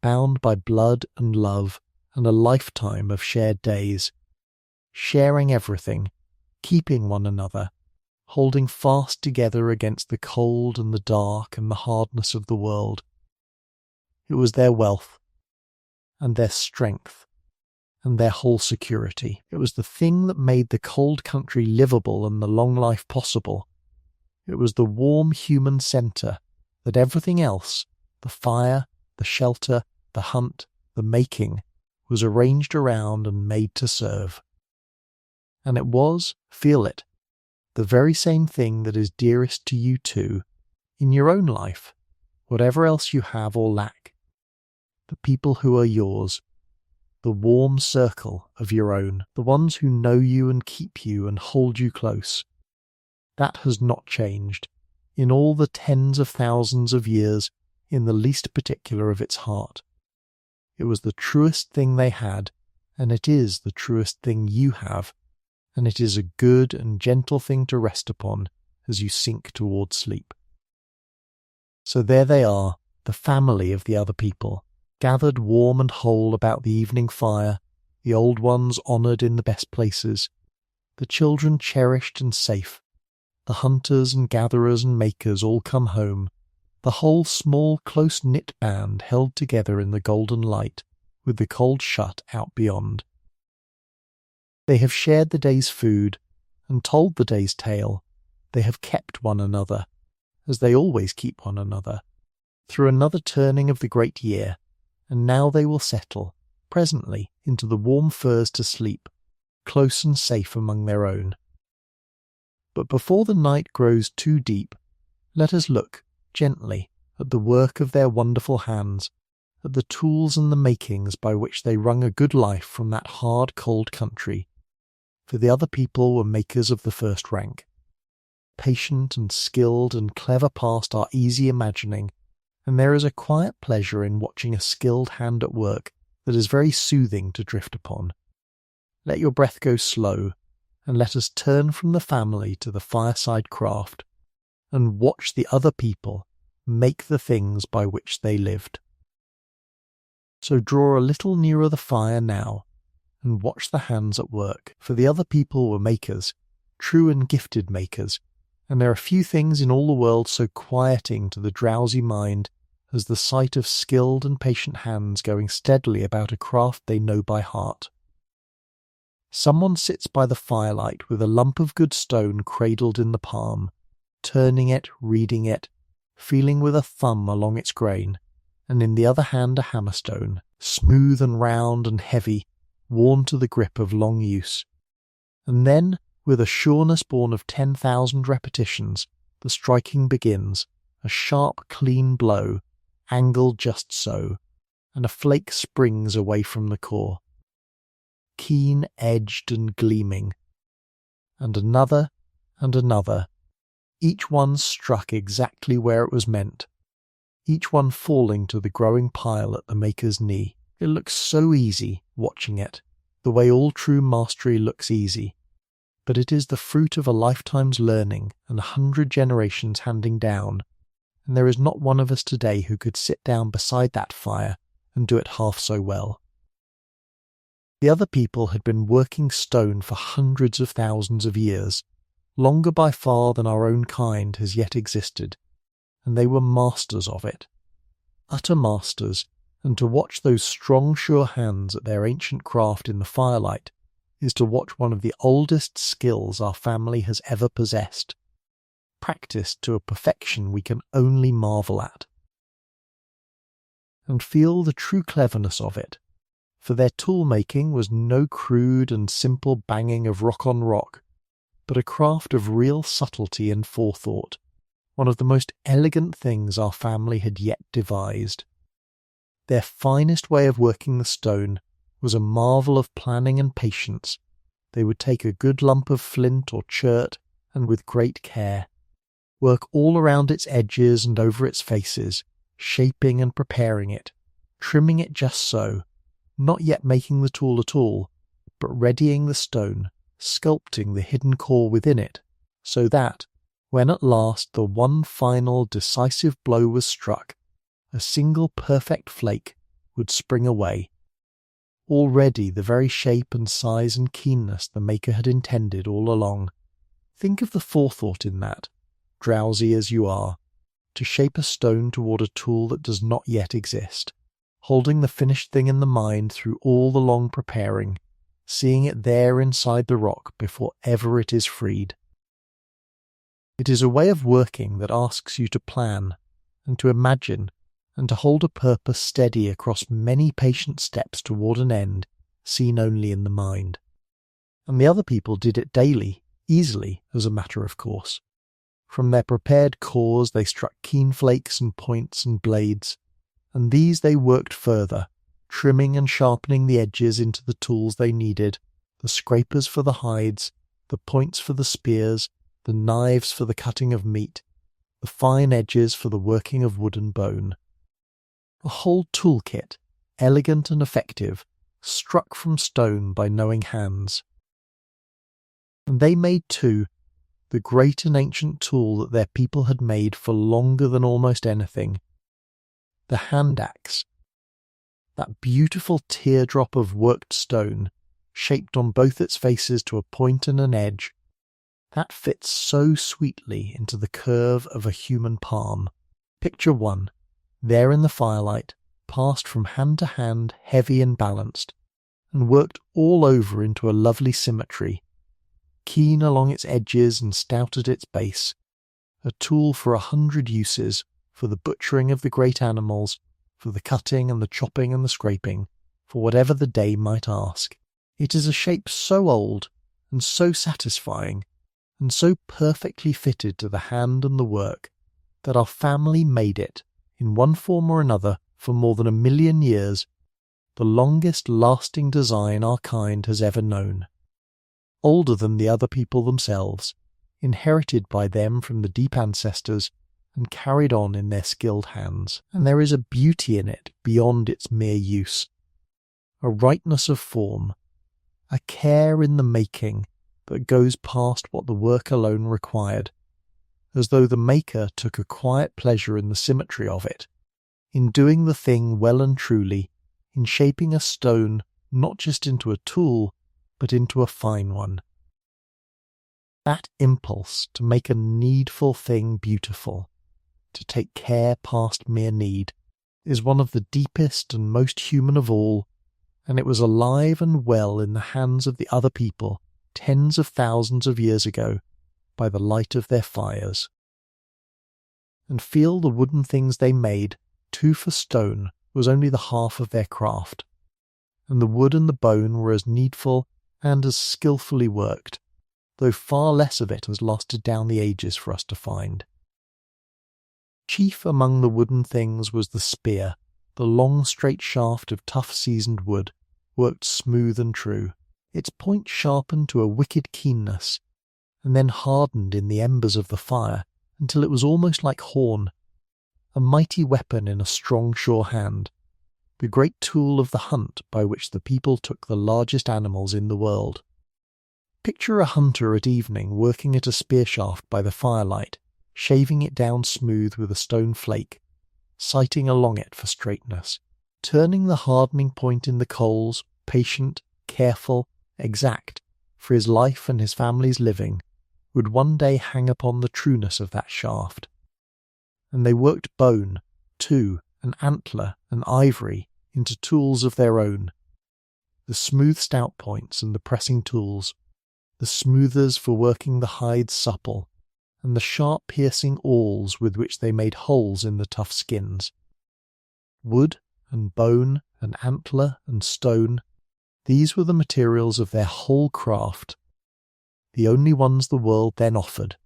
bound by blood and love and a lifetime of shared days, sharing everything, keeping one another, holding fast together against the cold and the dark and the hardness of the world. It was their wealth, and their strength, and their whole security. It was the thing that made the cold country livable and the long life possible. It was the warm human centre that everything else, the fire, the shelter, the hunt, the making, was arranged around and made to serve. And it was, feel it, the very same thing that is dearest to you too, in your own life, whatever else you have or lack. The people who are yours, the warm circle of your own, the ones who know you and keep you and hold you close. That has not changed, in all the tens of thousands of years, in the least particular of its heart. It was the truest thing they had, and it is the truest thing you have, and it is a good and gentle thing to rest upon as you sink toward sleep. So there they are, the family of the other people, gathered warm and whole about the evening fire, the old ones honoured in the best places, the children cherished and safe, the hunters and gatherers and makers all come home, the whole small close-knit band held together in the golden light, with the cold shut out beyond. They have shared the day's food, and told the day's tale. They have kept one another, as they always keep one another, through another turning of the great year, and now they will settle, presently, into the warm furs to sleep, close and safe among their own. But before the night grows too deep, let us look, gently, at the work of their wonderful hands, at the tools and the makings by which they wrung a good life from that hard, cold country. For the other people were makers of the first rank, patient and skilled and clever past our easy imagining, and there is a quiet pleasure in watching a skilled hand at work that is very soothing to drift upon. Let your breath go slow, and let us turn from the family to the fireside craft, and watch the other people make the things by which they lived. So draw a little nearer the fire now and watch the hands at work, for the other people were makers, true and gifted makers, and there are few things in all the world so quieting to the drowsy mind as the sight of skilled and patient hands going steadily about a craft they know by heart. Someone sits by the firelight with a lump of good stone cradled in the palm, turning it, reading it, feeling with a thumb along its grain, and in the other hand a hammerstone, smooth and round and heavy, worn to the grip of long use. And then, with a sureness born of 10,000 repetitions, the striking begins, a sharp, clean blow, angled just so, and a flake springs away from the core, keen-edged and gleaming, and another, each one struck exactly where it was meant, each one falling to the growing pile at the maker's knee. It looks so easy, watching it, the way all true mastery looks easy, but it is the fruit of a lifetime's learning and 100 generations handing down, and there is not one of us today who could sit down beside that fire and do it half so well. The other people had been working stone for hundreds of thousands of years, longer by far than our own kind has yet existed, and they were masters of it, utter masters, and to watch those strong, sure hands at their ancient craft in the firelight is to watch one of the oldest skills our family has ever possessed, practiced to a perfection we can only marvel at, and feel the true cleverness of it, for their tool-making was no crude and simple banging of rock on rock, but a craft of real subtlety and forethought, one of the most elegant things our family had yet devised. Their finest way of working the stone was a marvel of planning and patience. They would take a good lump of flint or chert, and with great care, work all around its edges and over its faces, shaping and preparing it, trimming it just so, not yet making the tool at all, but readying the stone, sculpting the hidden core within it, so that, when at last the one final decisive blow was struck, a single perfect flake would spring away, already the very shape and size and keenness the maker had intended all along. Think of the forethought in that, drowsy as you are, to shape a stone toward a tool that does not yet exist, holding the finished thing in the mind through all the long preparing, seeing it there inside the rock before ever it is freed. It is a way of working that asks you to plan, and to imagine, and to hold a purpose steady across many patient steps toward an end seen only in the mind. And the other people did it daily, easily, as a matter of course. From their prepared cores they struck keen flakes and points and blades, and these they worked further, trimming and sharpening the edges into the tools they needed, the scrapers for the hides, the points for the spears, the knives for the cutting of meat, the fine edges for the working of wood and bone. A whole toolkit, elegant and effective, struck from stone by knowing hands. And they made, too, the great and ancient tool that their people had made for longer than almost anything, the hand axe. That beautiful teardrop of worked stone, shaped on both its faces to a point and an edge, that fits so sweetly into the curve of a human palm. Picture one, there in the firelight, passed from hand to hand, heavy and balanced, and worked all over into a lovely symmetry, keen along its edges and stout at its base, a tool for 100 uses, for the butchering of the great animals, for the cutting and the chopping and the scraping, for whatever the day might ask. It is a shape so old, and so satisfying, and so perfectly fitted to the hand and the work, that our family made it, in one form or another, for more than 1,000,000 years, the longest lasting design our kind has ever known. Older than the other people themselves, inherited by them from the deep ancestors, and carried on in their skilled hands. And there is a beauty in it beyond its mere use, a rightness of form, a care in the making that goes past what the work alone required, as though the maker took a quiet pleasure in the symmetry of it, in doing the thing well and truly, in shaping a stone not just into a tool, but into a fine one. That impulse to make a needful thing beautiful, to take care past mere need, is one of the deepest and most human of all, and it was alive and well in the hands of the other people tens of thousands of years ago by the light of their fires. And feel the wooden things they made, two for stone, was only the half of their craft, and the wood and the bone were as needful and as skilfully worked, though far less of it has lasted down the ages for us to find. Chief among the wooden things was the spear, the long straight shaft of tough seasoned wood, worked smooth and true, its point sharpened to a wicked keenness, and then hardened in the embers of the fire until it was almost like horn, a mighty weapon in a strong sure hand, the great tool of the hunt by which the people took the largest animals in the world. Picture a hunter at evening working at a spear shaft by the firelight, shaving it down smooth with a stone flake, sighting along it for straightness, turning the hardening point in the coals, patient, careful, exact, for his life and his family's living, would one day hang upon the trueness of that shaft. And they worked bone, too, and antler, and ivory, into tools of their own, the smooth stout points and the pressing tools, the smoothers for working the hides supple, and the sharp piercing awls with which they made holes in the tough skins. Wood and bone and antler and stone, these were the materials of their whole craft, the only ones the world then offered,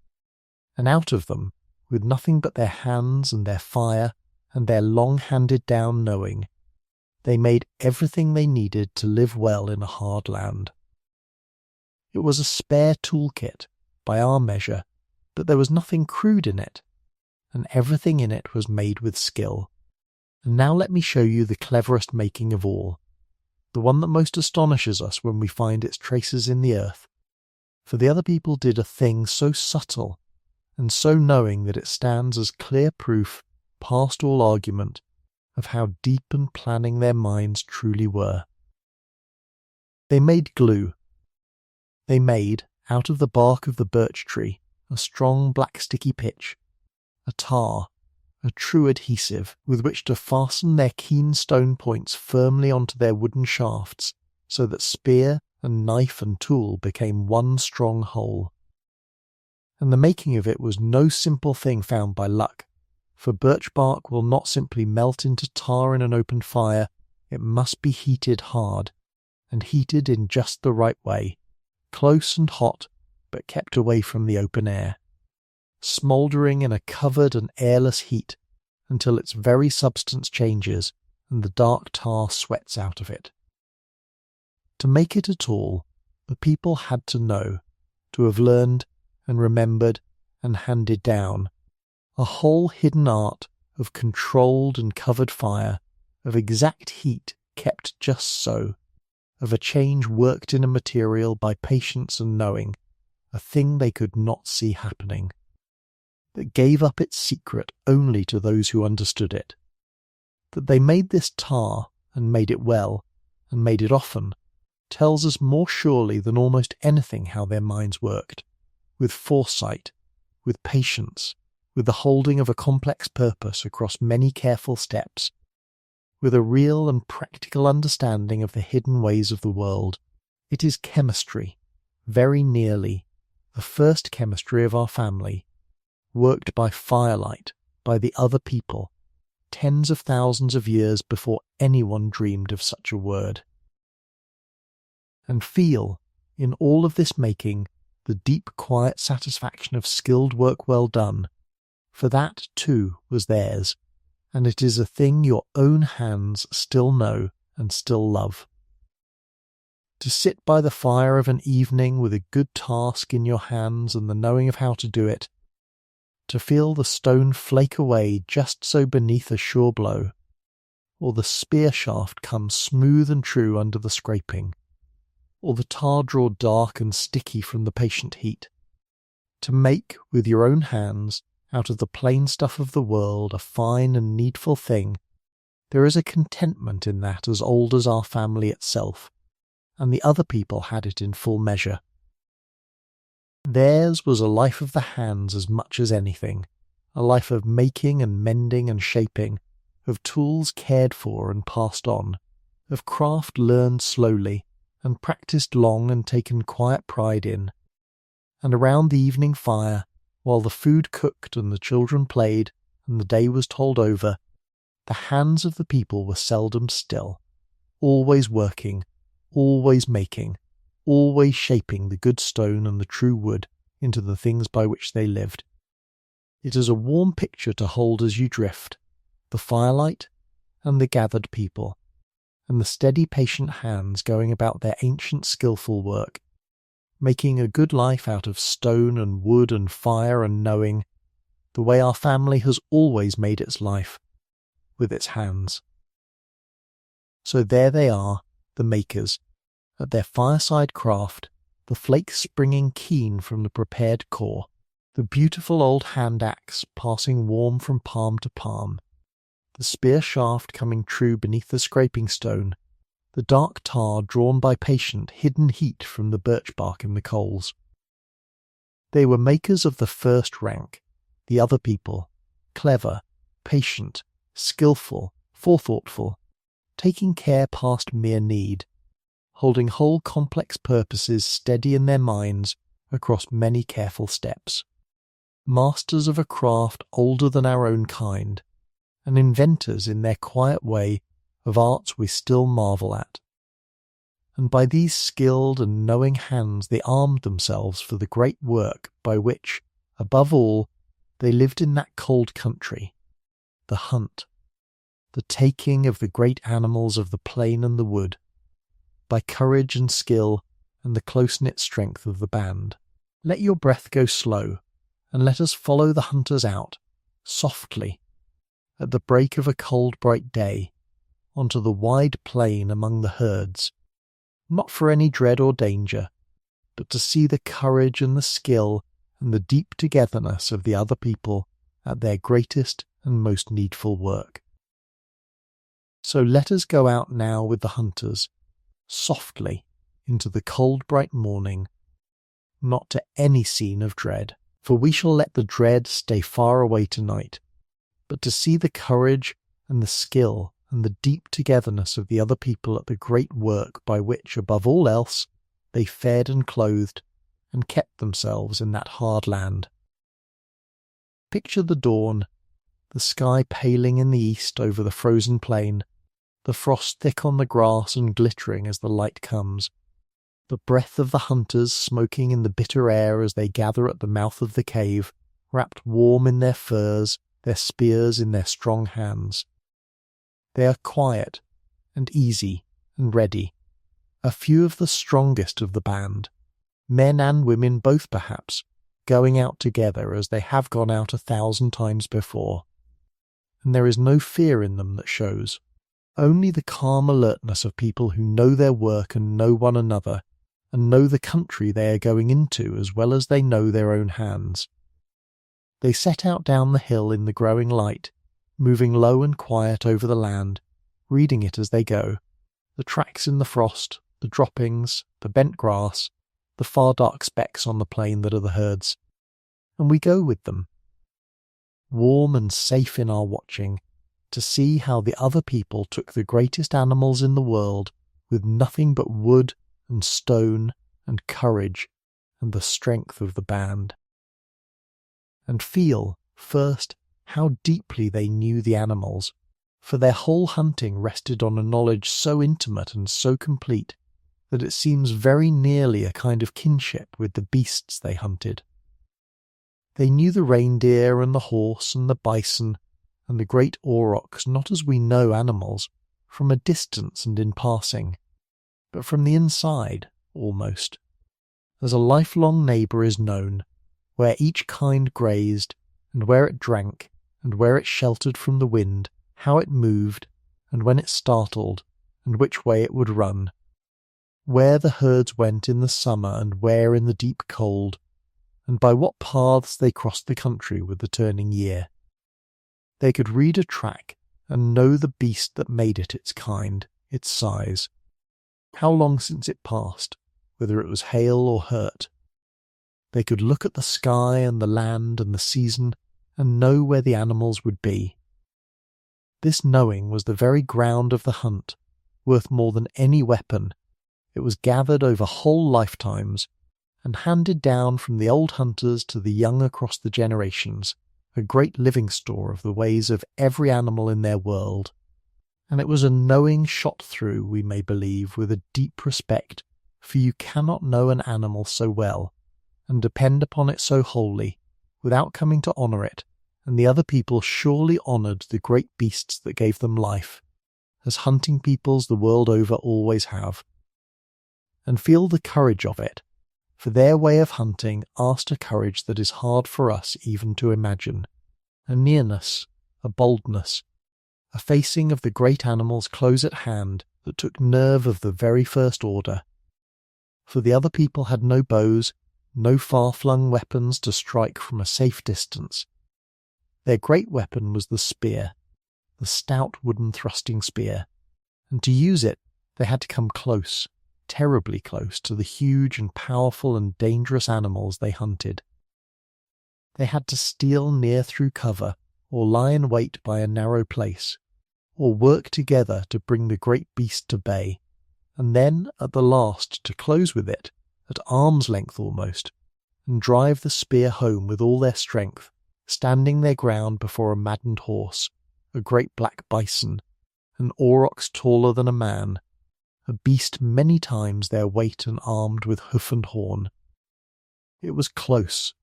and out of them, with nothing but their hands and their fire and their long-handed-down knowing, they made everything they needed to live well in a hard land. It was a spare toolkit, by our measure, but there was nothing crude in it, and everything in it was made with skill. And now let me show you the cleverest making of all, the one that most astonishes us when we find its traces in the earth, for the other people did a thing so subtle and so knowing that it stands as clear proof, past all argument, of how deep and planning their minds truly were. They made glue. They made, out of the bark of the birch tree, a strong black sticky pitch, a tar, a true adhesive with which to fasten their keen stone points firmly onto their wooden shafts, so that spear and knife and tool became one strong whole. And the making of it was no simple thing found by luck, for birch bark will not simply melt into tar in an open fire, it must be heated hard, and heated in just the right way, close and hot, but kept away from the open air, smouldering in a covered and airless heat until its very substance changes and the dark tar sweats out of it. To make it at all, the people had to know, to have learned and remembered and handed down, a whole hidden art of controlled and covered fire, of exact heat kept just so, of a change worked in a material by patience and knowing, a thing they could not see happening, that gave up its secret only to those who understood it. That they made this tar, and made it well, and made it often, tells us more surely than almost anything how their minds worked, with foresight, with patience, with the holding of a complex purpose across many careful steps, with a real and practical understanding of the hidden ways of the world. It is chemistry, very nearly, the first chemistry of our family, worked by firelight, by the other people, tens of thousands of years before anyone dreamed of such a word. And feel, in all of this making, the deep quiet satisfaction of skilled work well done, for that, too, was theirs, and it is a thing your own hands still know and still love. To sit by the fire of an evening with a good task in your hands and the knowing of how to do it, to feel the stone flake away just so beneath a sure blow, or the spear shaft come smooth and true under the scraping, or the tar draw dark and sticky from the patient heat, To make, with your own hands, out of the plain stuff of the world, a fine and needful thing, there is a contentment in that as old as our family itself, and the other people had it in full measure. Theirs was a life of the hands as much as anything, a life of making and mending and shaping, of tools cared for and passed on, of craft learned slowly, and practised long and taken quiet pride in. And around the evening fire, while the food cooked and the children played, and the day was told over, the hands of the people were seldom still, always working, always making, always shaping the good stone and the true wood into the things by which they lived. It is a warm picture to hold as you drift, the firelight and the gathered people, and the steady patient hands going about their ancient skilful work, making a good life out of stone and wood and fire and knowing, the way our family has always made its life, with its hands. So there they are, the makers, at their fireside craft, the flakes springing keen from the prepared core, the beautiful old hand axe passing warm from palm to palm, the spear shaft coming true beneath the scraping stone, the dark tar drawn by patient hidden heat from the birch bark in the coals. They were makers of the first rank, the other people, clever, patient, skilful, forethoughtful, taking care past mere need, holding whole complex purposes steady in their minds across many careful steps, masters of a craft older than our own kind, and inventors in their quiet way of arts we still marvel at. And by these skilled and knowing hands they armed themselves for the great work by which, above all, they lived in that cold country, the hunt, the taking of the great animals of the plain and the wood, by courage and skill and the close-knit strength of the band. Let your breath go slow, and let us follow the hunters out, softly, at the break of a cold bright day, onto the wide plain among the herds, not for any dread or danger, but to see the courage and the skill and the deep togetherness of the other people at their greatest and most needful work. So let us go out now with the hunters, softly, into the cold bright morning, not to any scene of dread, for we shall let the dread stay far away tonight, but to see the courage and the skill and the deep togetherness of the other people at the great work by which, above all else, they fed and clothed and kept themselves in that hard land. Picture the dawn, the sky paling in the east over the frozen plain, the frost thick on the grass and glittering as the light comes, the breath of the hunters smoking in the bitter air as they gather at the mouth of the cave, wrapped warm in their furs, their spears in their strong hands. They are quiet and easy and ready, a few of the strongest of the band, men and women both perhaps, going out together as they have gone out 1,000 times before. And there is no fear in them that shows, only the calm alertness of people who know their work and know one another, and know the country they are going into as well as they know their own hands. They set out down the hill in the growing light, moving low and quiet over the land, reading it as they go, the tracks in the frost, the droppings, the bent grass, the far dark specks on the plain that are the herds. And we go with them, warm and safe in our watching, to see how the other people took the greatest animals in the world with nothing but wood and stone and courage and the strength of the band. And feel, first, how deeply they knew the animals, for their whole hunting rested on a knowledge so intimate and so complete that it seems very nearly a kind of kinship with the beasts they hunted. They knew the reindeer and the horse and the bison and the great aurochs not as we know animals, from a distance and in passing, but from the inside, almost, as a lifelong neighbour is known, where each kind grazed, and where it drank, and where it sheltered from the wind, how it moved, and when it startled, and which way it would run, where the herds went in the summer and where in the deep cold, and by what paths they crossed the country with the turning year. They could read a track and know the beast that made it its kind, its size, how long since it passed, whether it was hale or hurt. They could look at the sky and the land and the season and know where the animals would be. This knowing was the very ground of the hunt, worth more than any weapon. It was gathered over whole lifetimes and handed down from the old hunters to the young across the generations, a great living store of the ways of every animal in their world. And it was a knowing shot through, we may believe, with a deep respect, for you cannot know an animal so well, and depend upon it so wholly, without coming to honour it, and the other people surely honoured the great beasts that gave them life, as hunting peoples the world over always have. And feel the courage of it, for their way of hunting asked a courage that is hard for us even to imagine, a nearness, a boldness, a facing of the great animals close at hand that took nerve of the very first order. For the other people had no bows, no far-flung weapons to strike from a safe distance. Their great weapon was the spear, the stout wooden thrusting spear, and to use it they had to come close, terribly close to the huge and powerful and dangerous animals they hunted. They had to steal near through cover, or lie in wait by a narrow place, or work together to bring the great beast to bay, and then, at the last, to close with it, at arm's length almost, and drive the spear home with all their strength, standing their ground before a maddened horse, a great black bison, an aurochs taller than a man, a beast many times their weight and armed with hoof and horn. It was close,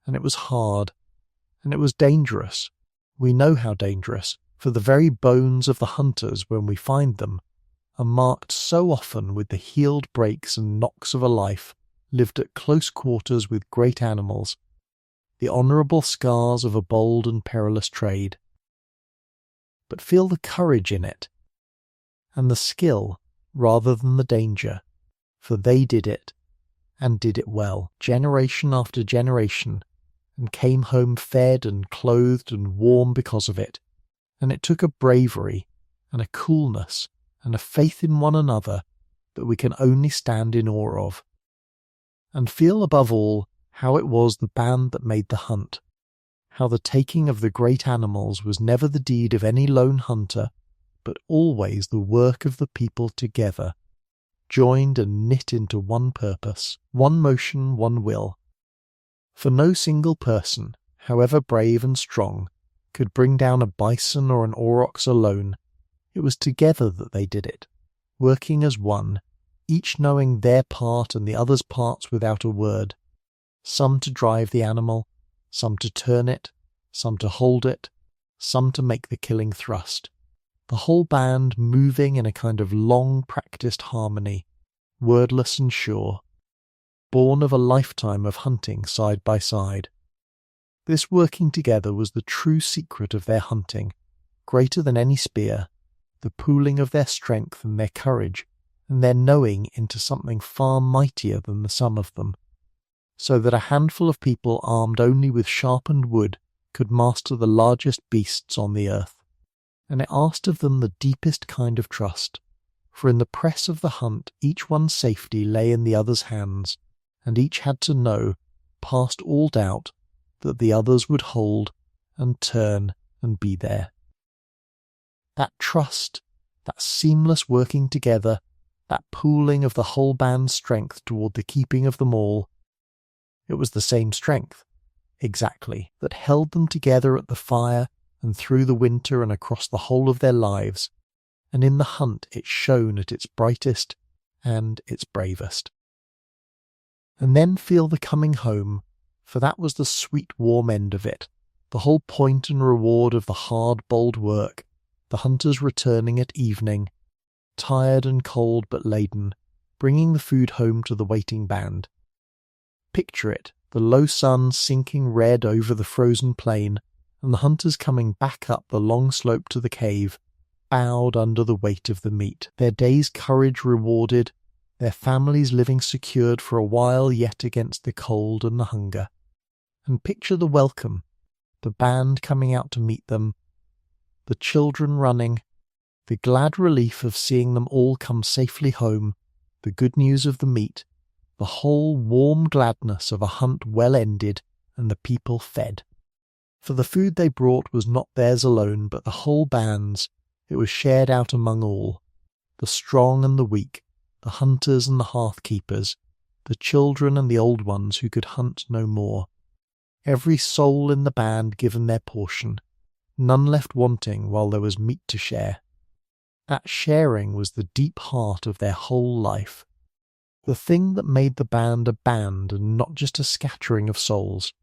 and it was hard, and it was dangerous. We know how dangerous, for the very bones of the hunters, when we find them, are marked so often with the healed breaks and knocks of a life lived at close quarters with great animals, the honourable scars of a bold and perilous trade. But feel the courage in it, and the skill rather than the danger, for they did it, and did it well, generation after generation, and came home fed and clothed and warm because of it, and it took a bravery and a coolness and a faith in one another that we can only stand in awe of. And feel above all how it was the band that made the hunt, how the taking of the great animals was never the deed of any lone hunter, but always the work of the people together, joined and knit into one purpose, one motion, one will. For no single person, however brave and strong, could bring down a bison or an aurochs alone. It was together that they did it, working as one, each knowing their part and the other's parts without a word, some to drive the animal, some to turn it, some to hold it, some to make the killing thrust, the whole band moving in a kind of long-practised harmony, wordless and sure, born of a lifetime of hunting side by side. This working together was the true secret of their hunting, greater than any spear, the pooling of their strength and their courage, and their knowing into something far mightier than the sum of them, so that a handful of people armed only with sharpened wood could master the largest beasts on the earth. And it asked of them the deepest kind of trust, for in the press of the hunt each one's safety lay in the other's hands, and each had to know, past all doubt, that the others would hold and turn and be there. That trust, that seamless working together, that pooling of the whole band's strength toward the keeping of them all, it was the same strength, exactly, that held them together at the fire and through the winter and across the whole of their lives, and in the hunt it shone at its brightest and its bravest. And then feel the coming home, for that was the sweet warm end of it, the whole point and reward of the hard bold work, the hunters returning at evening, tired and cold but laden, bringing the food home to the waiting band. Picture it, the low sun sinking red over the frozen plain, and the hunters coming back up the long slope to the cave, bowed under the weight of the meat, their day's courage rewarded, their families living secured for a while yet against the cold and the hunger. and picture the welcome, the band coming out to meet them, the children running, the glad relief of seeing them all come safely home, the good news of the meat, the whole warm gladness of a hunt well ended and the people fed. For the food they brought was not theirs alone, but the whole band's. It was shared out among all, the strong and the weak, the hunters and the hearth-keepers, the children and the old ones who could hunt no more. Every soul in the band given their portion, none left wanting while there was meat to share. That sharing was the deep heart of their whole life, the thing that made the band a band and not just a scattering of souls.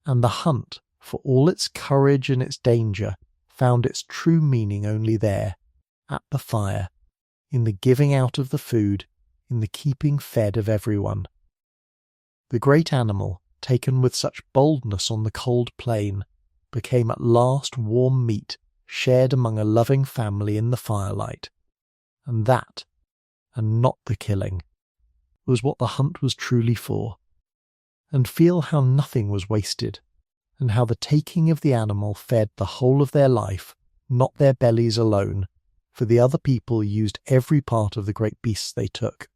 And the hunt, for all its courage and its danger, found its true meaning only there, at the fire, in the giving out of the food, in the keeping fed of everyone. The great animal, taken with such boldness on the cold plain, became at last warm meat shared among a loving family in the firelight. And that, and not the killing, was what the hunt was truly for. And feel how nothing was wasted, and how the taking of the animal fed the whole of their life, not their bellies alone, for the other people used every part of the great beasts they took,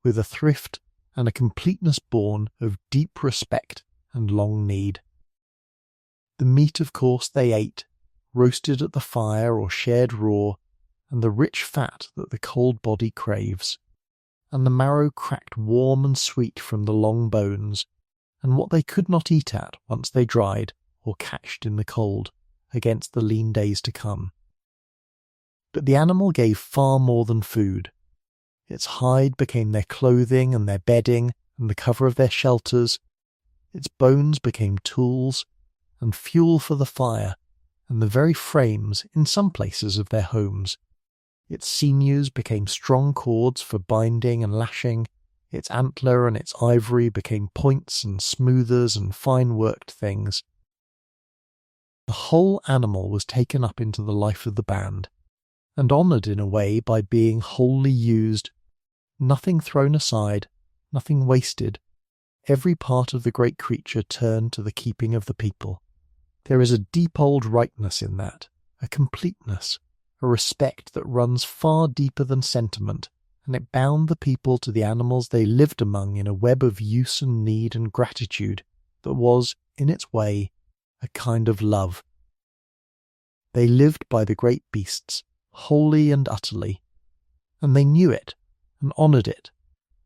with a thrift and a completeness born of deep respect and long need. The meat, of course, they ate, roasted at the fire or shared raw, and the rich fat that the cold body craves, and the marrow cracked warm and sweet from the long bones, and what they could not eat at once they dried or catched in the cold against the lean days to come. But the animal gave far more than food. Its hide became their clothing and their bedding and the cover of their shelters. Its bones became tools and fuel for the fire and the very frames, in some places, of their homes. Its sinews became strong cords for binding and lashing. Its antler and its ivory became points and smoothers and fine-worked things. The whole animal was taken up into the life of the band, and honoured in a way by being wholly used, nothing thrown aside, nothing wasted, every part of the great creature turned to the keeping of the people. There is a deep old rightness in that, a completeness, a respect that runs far deeper than sentiment, and it bound the people to the animals they lived among in a web of use and need and gratitude that was, in its way, a kind of love. They lived by the great beasts, wholly and utterly, and they knew it and honoured it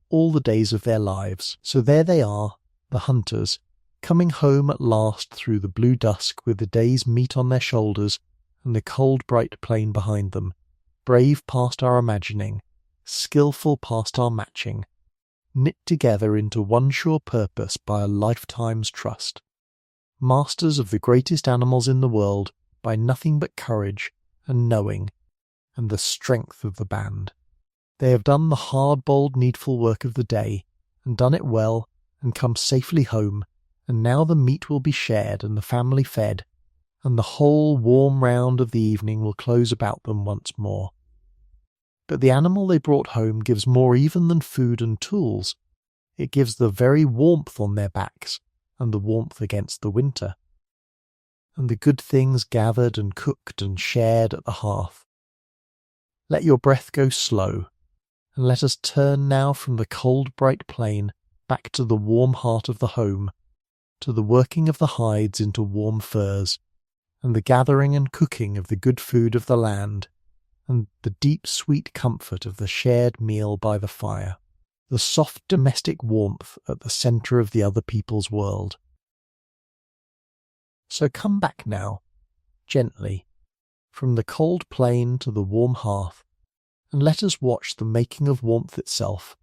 all the days of their lives. So there they are, the hunters, coming home at last through the blue dusk with the day's meat on their shoulders and the cold bright plain behind them, brave past our imagining, skilful past our matching, knit together into one sure purpose by a lifetime's trust, masters of the greatest animals in the world by nothing but courage and knowing and the strength of the band. They have done the hard, bold, needful work of the day, and done it well, and come safely home, and now the meat will be shared and the family fed, and the whole warm round of the evening will close about them once more. But the animal they brought home gives more even than food and tools. It gives the very warmth on their backs, and the warmth against the winter, and the good things gathered and cooked and shared at the hearth. Let your breath go slow, and let us turn now from the cold bright plain back to the warm heart of the home, to the working of the hides into warm furs, and the gathering and cooking of the good food of the land, and the deep sweet comfort of the shared meal by the fire, the soft domestic warmth at the centre of the other people's world. So come back now, gently, from the cold plain to the warm hearth, and let us watch the making of warmth itself,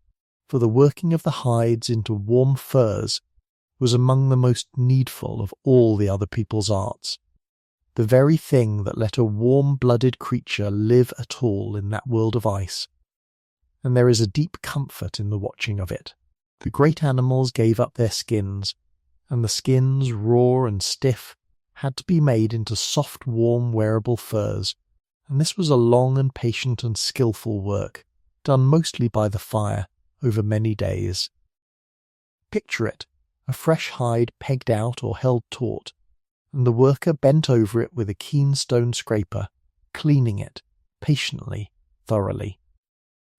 for the working of the hides into warm furs was among the most needful of all the other people's arts, the very thing that let a warm-blooded creature live at all in that world of ice. And there is a deep comfort in the watching of it. The great animals gave up their skins, and the skins, raw and stiff, had to be made into soft, warm, wearable furs, and this was a long and patient and skilful work, done mostly by the fire, over many days. Picture it, a fresh hide pegged out or held taut, and the worker bent over it with a keen stone scraper, cleaning it, patiently, thoroughly,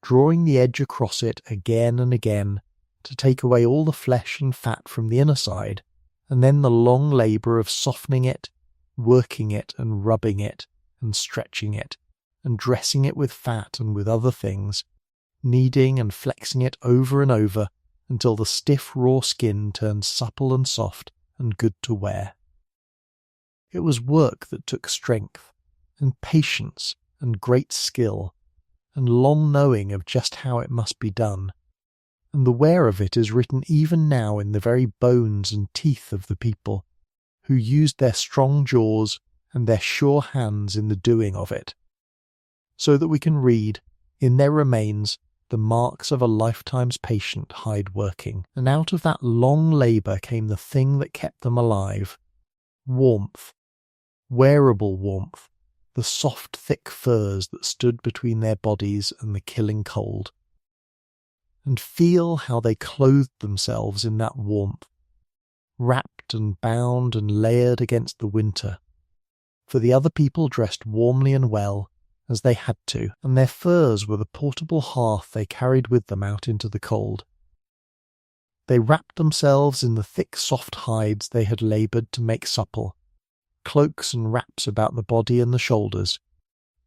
drawing the edge across it again and again to take away all the flesh and fat from the inner side, and then the long labour of softening it, working it and rubbing it and stretching it, and dressing it with fat and with other things, kneading and flexing it over and over until the stiff raw skin turned supple and soft and good to wear. It was work that took strength and patience and great skill and long knowing of just how it must be done, and the wear of it is written even now in the very bones and teeth of the people, who used their strong jaws and their sure hands in the doing of it, so that we can read, in their remains, the marks of a lifetime's patient hide working, and out of that long labour came the thing that kept them alive: warmth, wearable warmth, the soft thick furs that stood between their bodies and the killing cold. And feel how they clothed themselves in that warmth, wrapped and bound and layered against the winter, for the other people dressed warmly and well, as they had to, and their furs were the portable hearth they carried with them out into the cold. They wrapped themselves in the thick soft hides they had laboured to make supple, cloaks and wraps about the body and the shoulders,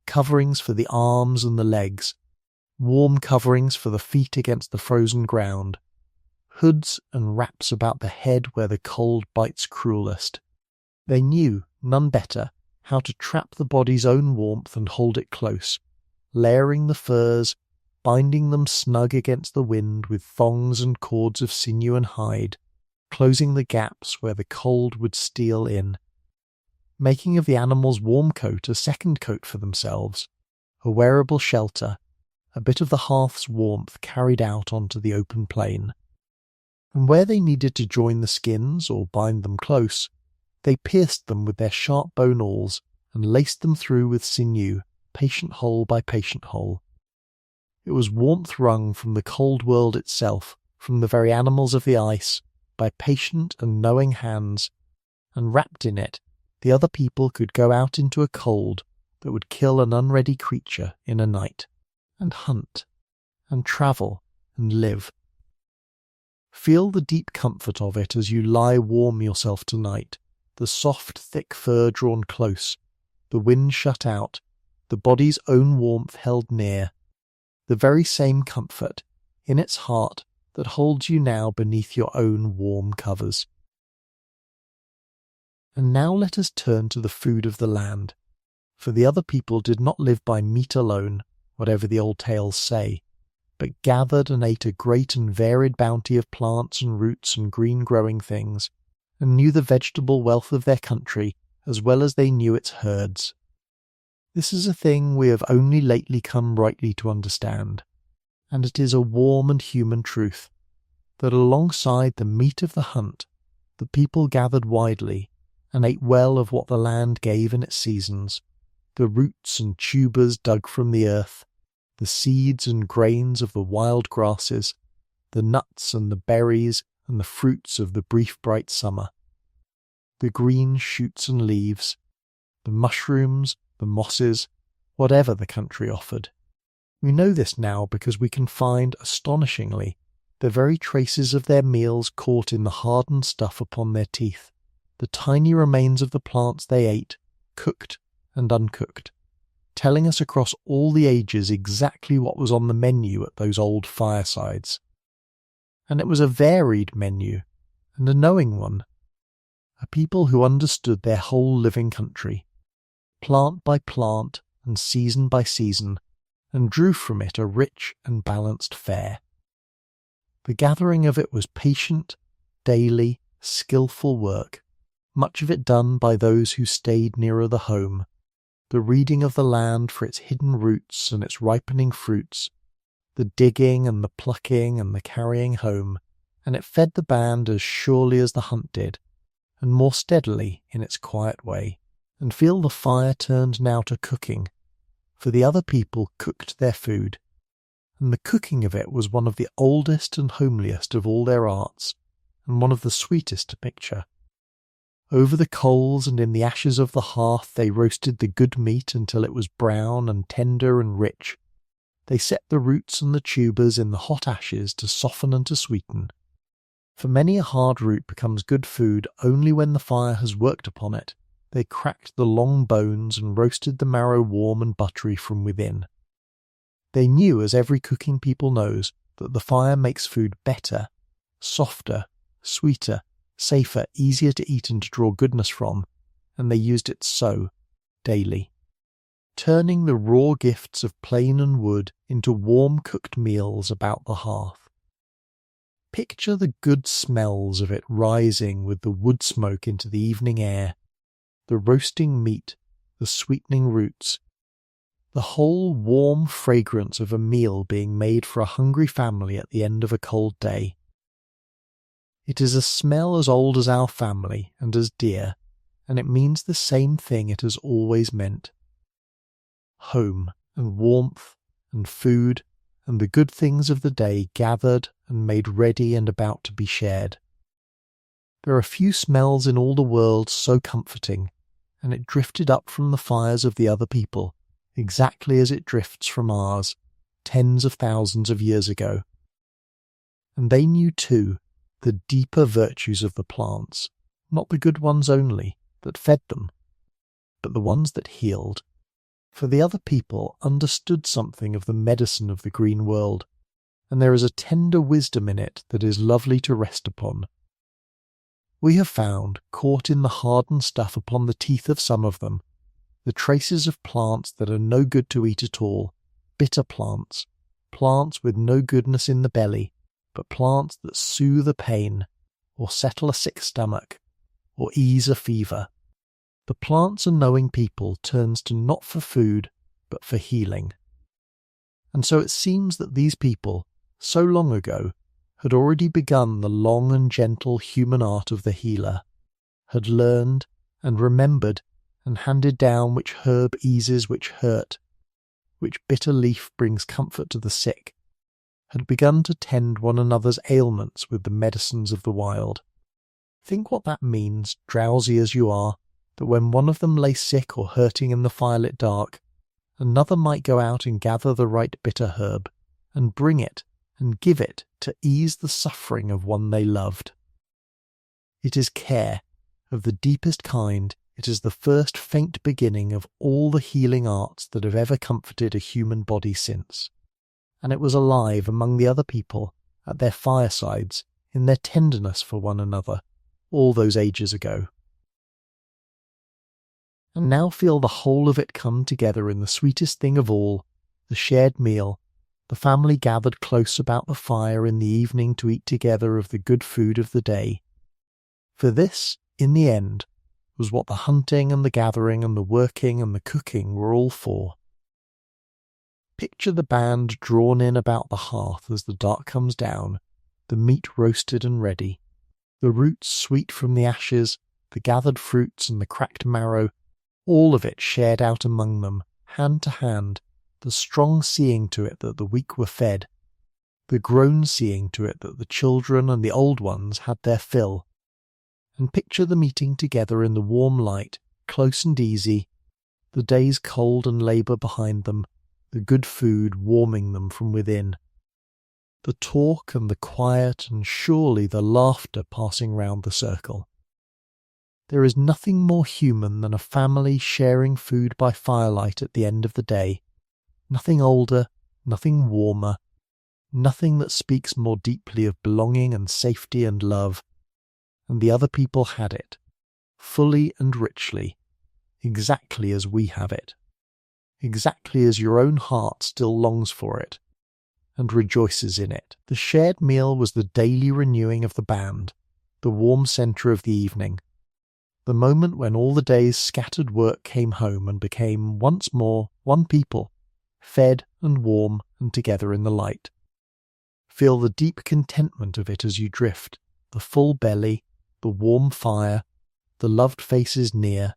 coverings for the arms and the legs, warm coverings for the feet against the frozen ground, hoods and wraps about the head where the cold bites cruellest. They knew, none better, how to trap the body's own warmth and hold it close, layering the furs, binding them snug against the wind with thongs and cords of sinew and hide, closing the gaps where the cold would steal in, making of the animal's warm coat a second coat for themselves, a wearable shelter, a bit of the hearth's warmth carried out onto the open plain. And where they needed to join the skins or bind them close, they pierced them with their sharp bone awls and laced them through with sinew, patient hole by patient hole. It was warmth wrung from the cold world itself, from the very animals of the ice, by patient and knowing hands, and wrapped in it, the other people could go out into a cold that would kill an unready creature in a night, and hunt, and travel, and live. Feel the deep comfort of it as you lie warm yourself tonight, the soft thick fur drawn close, the wind shut out, the body's own warmth held near, the very same comfort, in its heart, that holds you now beneath your own warm covers. And now let us turn to the food of the land, for the other people did not live by meat alone, whatever the old tales say, but gathered and ate a great and varied bounty of plants and roots and green-growing things, and knew the vegetable wealth of their country as well as they knew its herds. This is a thing we have only lately come rightly to understand, and it is a warm and human truth, that alongside the meat of the hunt, the people gathered widely, and ate well of what the land gave in its seasons, the roots and tubers dug from the earth, the seeds and grains of the wild grasses, the nuts and the berries and the fruits of the brief bright summer, the green shoots and leaves, the mushrooms, the mosses, whatever the country offered. We know this now because we can find, astonishingly, the very traces of their meals caught in the hardened stuff upon their teeth, the tiny remains of the plants they ate, cooked and uncooked, telling us across all the ages exactly what was on the menu at those old firesides. And it was a varied menu, and a knowing one, a people who understood their whole living country, plant by plant and season by season, and drew from it a rich and balanced fare. The gathering of it was patient, daily, skilful work, much of it done by those who stayed nearer the home, the reading of the land for its hidden roots and its ripening fruits, the digging and the plucking and the carrying home, and it fed the band as surely as the hunt did, and more steadily in its quiet way. And feel the fire turned now to cooking, for the other people cooked their food, and the cooking of it was one of the oldest and homeliest of all their arts, and one of the sweetest to picture. Over the coals and in the ashes of the hearth they roasted the good meat until it was brown and tender and rich. They set the roots and the tubers in the hot ashes to soften and to sweeten. For many a hard root becomes good food only when the fire has worked upon it. They cracked the long bones and roasted the marrow warm and buttery from within. They knew, as every cooking people knows, that the fire makes food better, softer, sweeter, safer, easier to eat and to draw goodness from, and they used it so, daily. Turning the raw gifts of plain and wood into warm cooked meals about the hearth. Picture the good smells of it rising with the wood smoke into the evening air, the roasting meat, the sweetening roots, the whole warm fragrance of a meal being made for a hungry family at the end of a cold day. It is a smell as old as our family and as dear, and it means the same thing it has always meant. Home and warmth and food and the good things of the day gathered and made ready and about to be shared. There are few smells in all the world so comforting, and it drifted up from the fires of the other people, exactly as it drifts from ours, tens of thousands of years ago. And they knew too the deeper virtues of the plants, not the good ones only, that fed them, but the ones that healed. For the other people understood something of the medicine of the green world, and there is a tender wisdom in it that is lovely to rest upon. We have found, caught in the hardened stuff upon the teeth of some of them, the traces of plants that are no good to eat at all, bitter plants, plants with no goodness in the belly, but plants that soothe a pain, or settle a sick stomach, or ease a fever. The plants a knowing people turns to not for food, but for healing. And so it seems that these people, so long ago, had already begun the long and gentle human art of the healer, had learned and remembered and handed down which herb eases which hurt, which bitter leaf brings comfort to the sick, had begun to tend one another's ailments with the medicines of the wild. Think what that means, drowsy as you are, that when one of them lay sick or hurting in the firelit dark, another might go out and gather the right bitter herb, and bring it and give it to ease the suffering of one they loved. It is care, of the deepest kind. It is the first faint beginning of all the healing arts that have ever comforted a human body since. And it was alive among the other people, at their firesides, in their tenderness for one another, all those ages ago. And now feel the whole of it come together in the sweetest thing of all, the shared meal, the family gathered close about the fire in the evening to eat together of the good food of the day. For this, in the end, was what the hunting and the gathering and the working and the cooking were all for. Picture the band drawn in about the hearth as the dark comes down, the meat roasted and ready, the roots sweet from the ashes, the gathered fruits and the cracked marrow, all of it shared out among them, hand to hand, the strong seeing to it that the weak were fed, the grown seeing to it that the children and the old ones had their fill. And picture them eating together in the warm light, close and easy, the day's cold and labour behind them, the good food warming them from within, the talk and the quiet and surely the laughter passing round the circle. There is nothing more human than a family sharing food by firelight at the end of the day, nothing older, nothing warmer, nothing that speaks more deeply of belonging and safety and love. And the other people had it, fully and richly, exactly as we have it, exactly as your own heart still longs for it, and rejoices in it. The shared meal was the daily renewing of the band, the warm centre of the evening, the moment when all the day's scattered work came home and became once more one people, fed and warm and together in the light. Feel the deep contentment of it as you drift, the full belly, the warm fire, the loved faces near,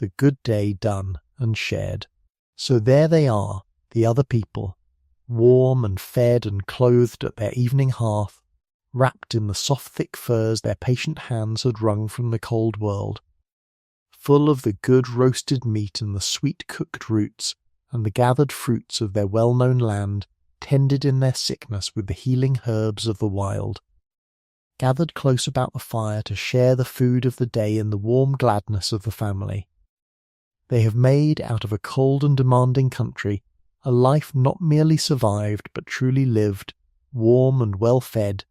the good day done and shared. So there they are, the other people, warm and fed and clothed at their evening hearth, wrapped in the soft thick furs their patient hands had wrung from the cold world, full of the good roasted meat and the sweet cooked roots and the gathered fruits of their well-known land, tended in their sickness with the healing herbs of the wild, gathered close about the fire to share the food of the day in the warm gladness of the family. They have made out of a cold and demanding country a life not merely survived but truly lived, warm and well fed,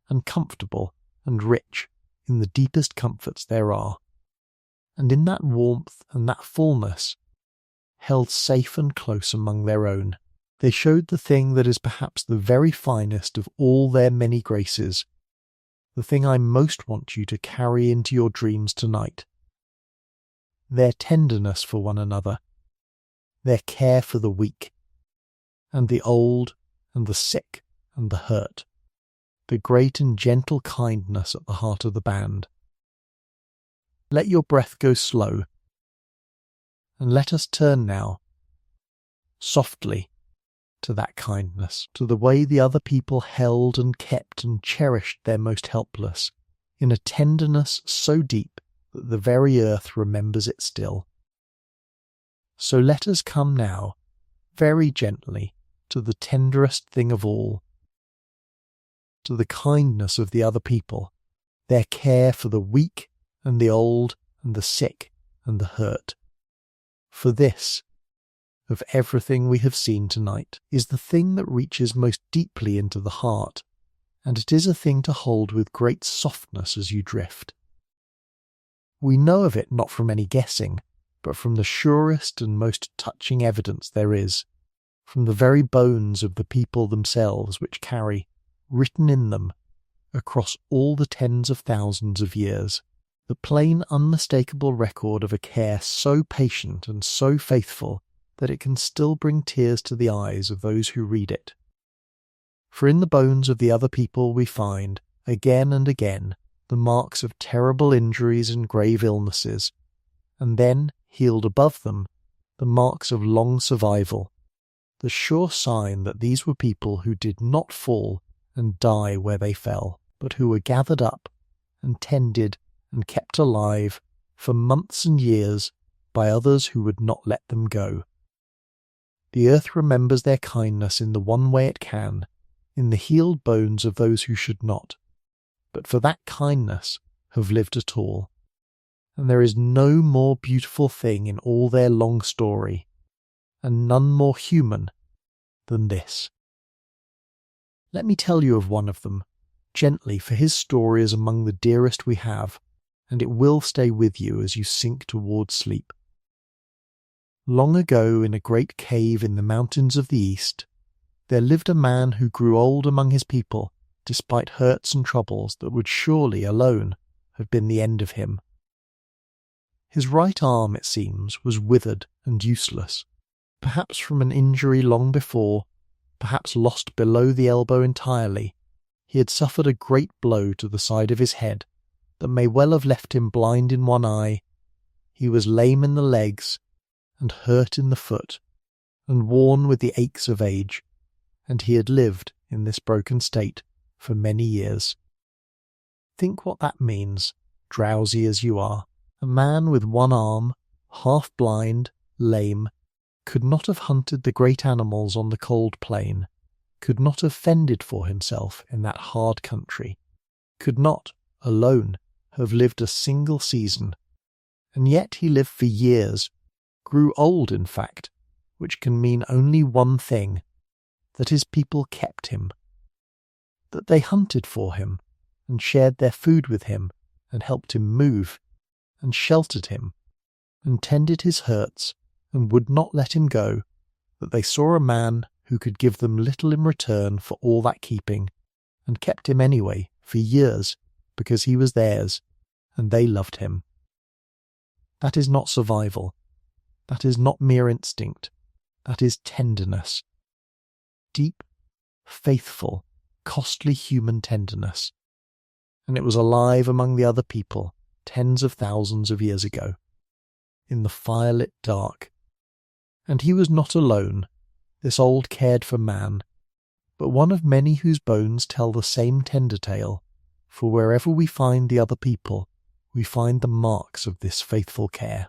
and comfortable and rich in the deepest comforts there are, and in that warmth and that fullness, held safe and close among their own, they showed the thing that is perhaps the very finest of all their many graces, the thing I most want you to carry into your dreams tonight. Their tenderness for one another, their care for the weak, and the old, and the sick, and the hurt, the great and gentle kindness at the heart of the band. Let your breath go slow, and let us turn now, softly, to that kindness, to the way the other people held and kept and cherished their most helpless, in a tenderness so deep that the very earth remembers it still. So let us come now, very gently, to the tenderest thing of all, to the kindness of the other people, their care for the weak and the old and the sick and the hurt. For this, of everything we have seen tonight, is the thing that reaches most deeply into the heart, and it is a thing to hold with great softness as you drift. We know of it not from any guessing, but from the surest and most touching evidence there is, from the very bones of the people themselves, which carry, written in them, across all the tens of thousands of years, the plain unmistakable record of a care so patient and so faithful that it can still bring tears to the eyes of those who read it. For in the bones of the other people we find, again and again, the marks of terrible injuries and grave illnesses, and then, healed above them, the marks of long survival, the sure sign that these were people who did not fall and die where they fell, but who were gathered up and tended and kept alive for months and years by others who would not let them go. The earth remembers their kindness in the one way it can, in the healed bones of those who should not, but for that kindness have lived at all. And there is no more beautiful thing in all their long story, and none more human than this. Let me tell you of one of them, gently, for his story is among the dearest we have, and it will stay with you as you sink towards sleep. Long ago, in a great cave in the mountains of the east, there lived a man who grew old among his people, despite hurts and troubles that would surely alone have been the end of him. His right arm, it seems, was withered and useless, perhaps from an injury long before, perhaps lost below the elbow entirely. He had suffered a great blow to the side of his head that may well have left him blind in one eye. He was lame in the legs, and hurt in the foot, and worn with the aches of age, and he had lived in this broken state for many years. Think what that means, drowsy as you are. A man with one arm, half blind, lame, could not have hunted the great animals on the cold plain, could not have fended for himself in that hard country, could not, alone, have lived a single season, and yet he lived for years, grew old in fact, which can mean only one thing, that his people kept him, that they hunted for him, and shared their food with him, and helped him move, and sheltered him, and tended his hurts, and would not let him go, that they saw a man who could give them little in return for all that keeping, and kept him anyway for years, because he was theirs, and they loved him. That is not survival. That is not mere instinct. That is tenderness. Deep, faithful, costly human tenderness. And it was alive among the other people tens of thousands of years ago, in the firelit dark. And he was not alone, this old cared-for man. but one of many whose bones tell the same tender tale, for wherever we find the other people, we find the marks of this faithful care.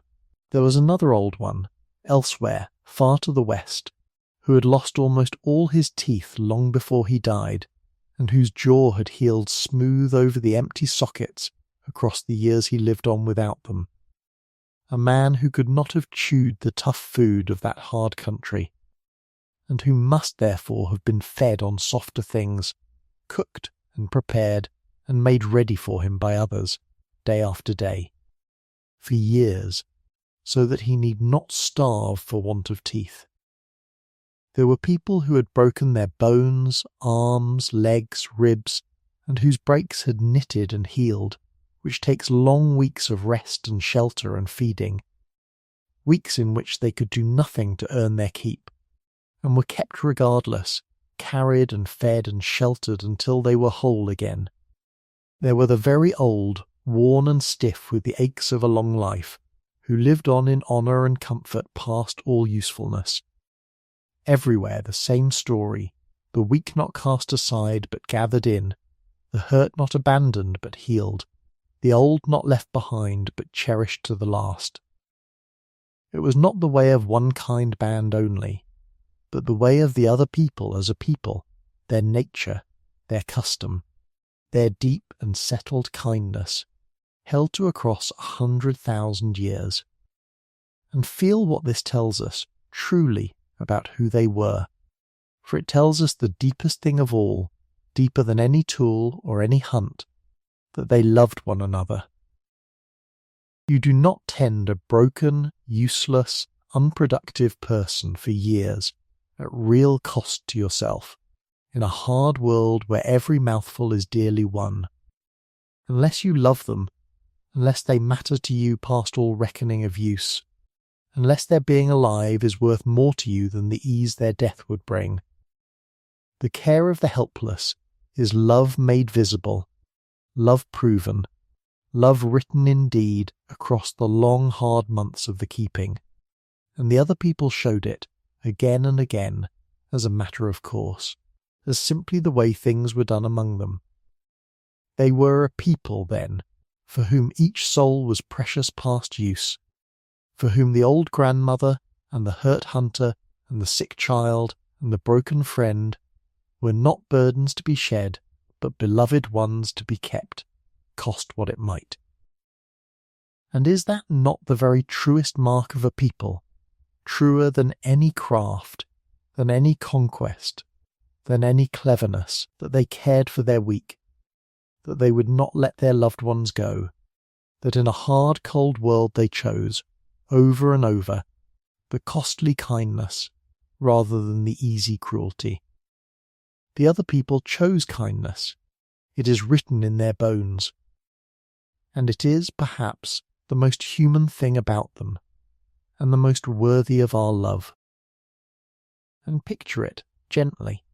There was another old one, elsewhere, far to the west, who had lost almost all his teeth long before he died, and whose jaw had healed smooth over the empty sockets across the years he lived on without them. A man who could not have chewed the tough food of that hard country, and who must therefore have been fed on softer things, cooked and prepared and made ready for him by others, day after day, for years, so that he need not starve for want of teeth. There were people who had broken their bones, arms, legs, ribs, and whose breaks had knitted and healed, which takes long weeks of rest and shelter and feeding, weeks in which they could do nothing to earn their keep, and were kept regardless, carried and fed and sheltered until they were whole again. There were the very old, worn and stiff with the aches of a long life, who lived on in honour and comfort past all usefulness. Everywhere the same story, the weak not cast aside but gathered in, the hurt not abandoned but healed, the old not left behind but cherished to the last. It was not the way of one kind band only, but the way of the other people as a people, their nature, their custom, their deep and settled kindness, held to across 100,000 years. And feel what this tells us, truly, about who they were, for it tells us the deepest thing of all, deeper than any tool or any hunt, that they loved one another. You do not tend a broken, useless, unproductive person for years, at real cost to yourself, in a hard world where every mouthful is dearly won, unless you love them, unless they matter to you past all reckoning of use, unless their being alive is worth more to you than the ease their death would bring. The care of the helpless is love made visible, love proven, love written indeed across the long hard months of the keeping, and the other people showed it, again and again, as a matter of course, as simply the way things were done among them. They were a people, then, for whom each soul was precious past use, for whom the old grandmother and the hurt hunter and the sick child and the broken friend were not burdens to be shed, but beloved ones to be kept, cost what it might. And is that not the very truest mark of a people, truer than any craft, than any conquest, than any cleverness, that they cared for their weak, that they would not let their loved ones go, that in a hard, cold world they chose, over and over, the costly kindness rather than the easy cruelty. The other people chose kindness. It is written in their bones. And it is, perhaps, the most human thing about them, and the most worthy of our love. And picture it, gently,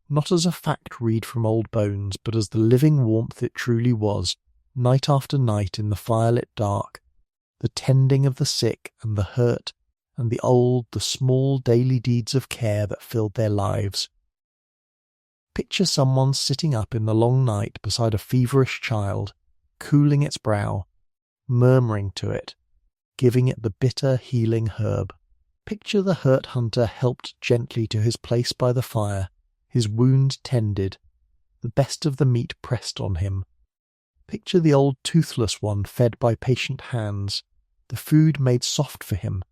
not as a fact read from old bones, but as the living warmth it truly was, night after night in the firelit dark, the tending of the sick and the hurt, and the old, the small daily deeds of care that filled their lives. Picture someone sitting up in the long night beside a feverish child, cooling its brow, murmuring to it, giving it the bitter, healing herb. Picture the hurt hunter helped gently to his place by the fire, his wound tended, the best of the meat pressed on him. Picture the old toothless one fed by patient hands, the food made soft for him,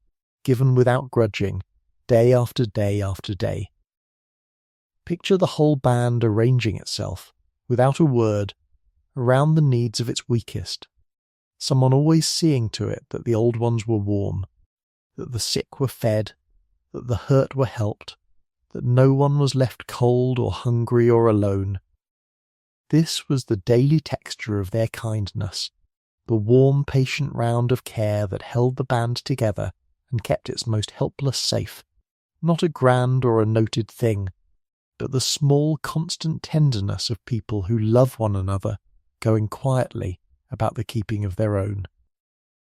given without grudging, day after day after day. Picture the whole band arranging itself, without a word, around the needs of its weakest, someone always seeing to it that the old ones were warm, that the sick were fed, that the hurt were helped, that no one was left cold or hungry or alone. This was the daily texture of their kindness, the warm, patient round of care that held the band together and kept its most helpless safe, not a grand or a noted thing, but the small, constant tenderness of people who love one another, going quietly about the keeping of their own.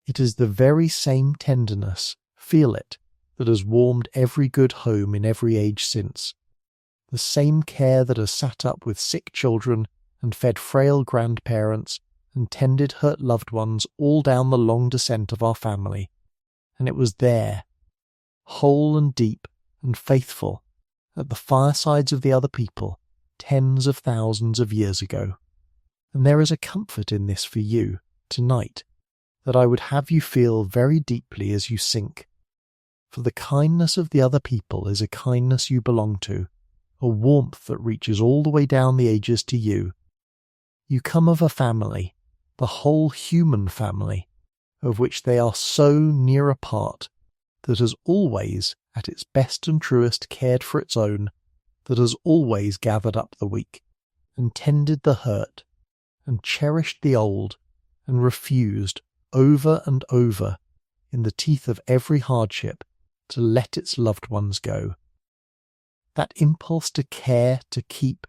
It is the very same tenderness, feel it, that has warmed every good home in every age since, the same care that has sat up with sick children and fed frail grandparents and tended hurt loved ones all down the long descent of our family. And it was there, whole and deep and faithful, at the firesides of the other people, tens of thousands of years ago. And there is a comfort in this for you, tonight, that I would have you feel very deeply as you sink. For the kindness of the other people is a kindness you belong to, a warmth that reaches all the way down the ages to you. You come of a family, the whole human family, of which they are so near a part, that has always, at its best and truest, cared for its own, that has always gathered up the weak, and tended the hurt, and cherished the old, and refused, over and over, in the teeth of every hardship, to let its loved ones go. That impulse to care, to keep,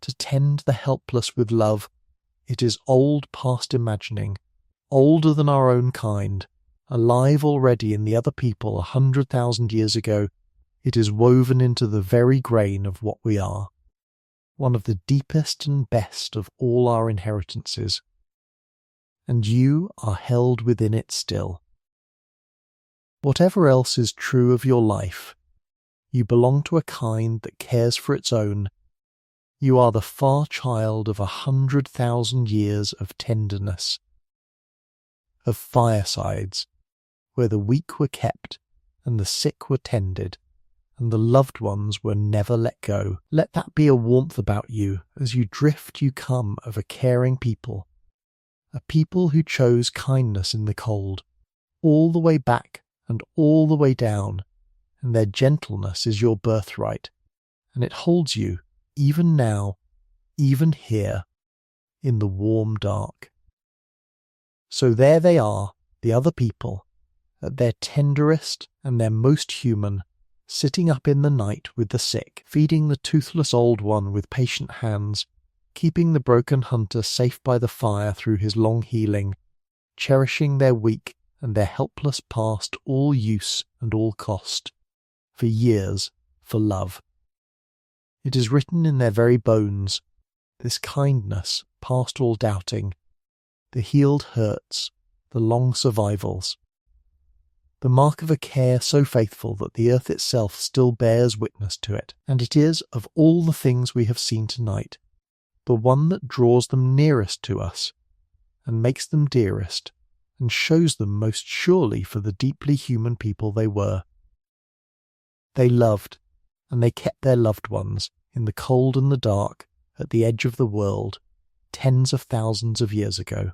to tend the helpless with love, it is old past imagining, older than our own kind, alive already in the other people 100,000 years ago. It is woven into the very grain of what we are, one of the deepest and best of all our inheritances. And you are held within it still. Whatever else is true of your life, you belong to a kind that cares for its own. You are the far child of 100,000 years of tenderness, of firesides, where the weak were kept and the sick were tended, and the loved ones were never let go. Let that be a warmth about you. As you drift, you come of a caring people, a people who chose kindness in the cold, all the way back and all the way down, and their gentleness is your birthright, and it holds you, even now, even here, in the warm dark. So there they are, the other people, at their tenderest and their most human, sitting up in the night with the sick, feeding the toothless old one with patient hands, keeping the broken hunter safe by the fire through his long healing, cherishing their weak and their helpless past all use and all cost, for years, for love. It is written in their very bones, this kindness past all doubting, the healed hurts, the long survivals, the mark of a care so faithful that the earth itself still bears witness to it, and it is, of all the things we have seen tonight, the one that draws them nearest to us, and makes them dearest, and shows them most surely for the deeply human people they were. They loved, and they kept their loved ones, in the cold and the dark, at the edge of the world, tens of thousands of years ago.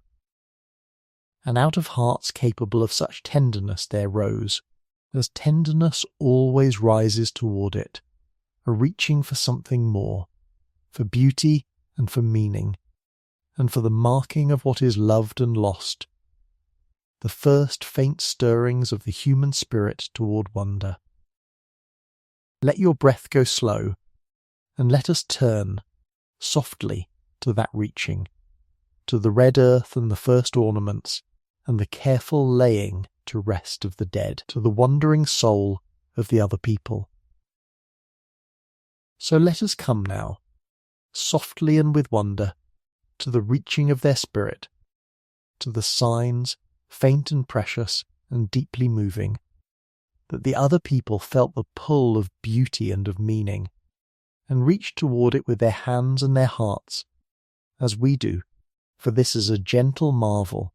And out of hearts capable of such tenderness there rose, as tenderness always rises toward it, a reaching for something more, for beauty and for meaning, and for the marking of what is loved and lost, the first faint stirrings of the human spirit toward wonder. Let your breath go slow, and let us turn, softly, to that reaching, to the red earth and the first ornaments, and the careful laying to rest of the dead, to the wandering soul of the other people. So let us come now, softly and with wonder, to the reaching of their spirit, to the signs, faint and precious and deeply moving, that the other people felt the pull of beauty and of meaning, and reached toward it with their hands and their hearts, as we do, for this is a gentle marvel,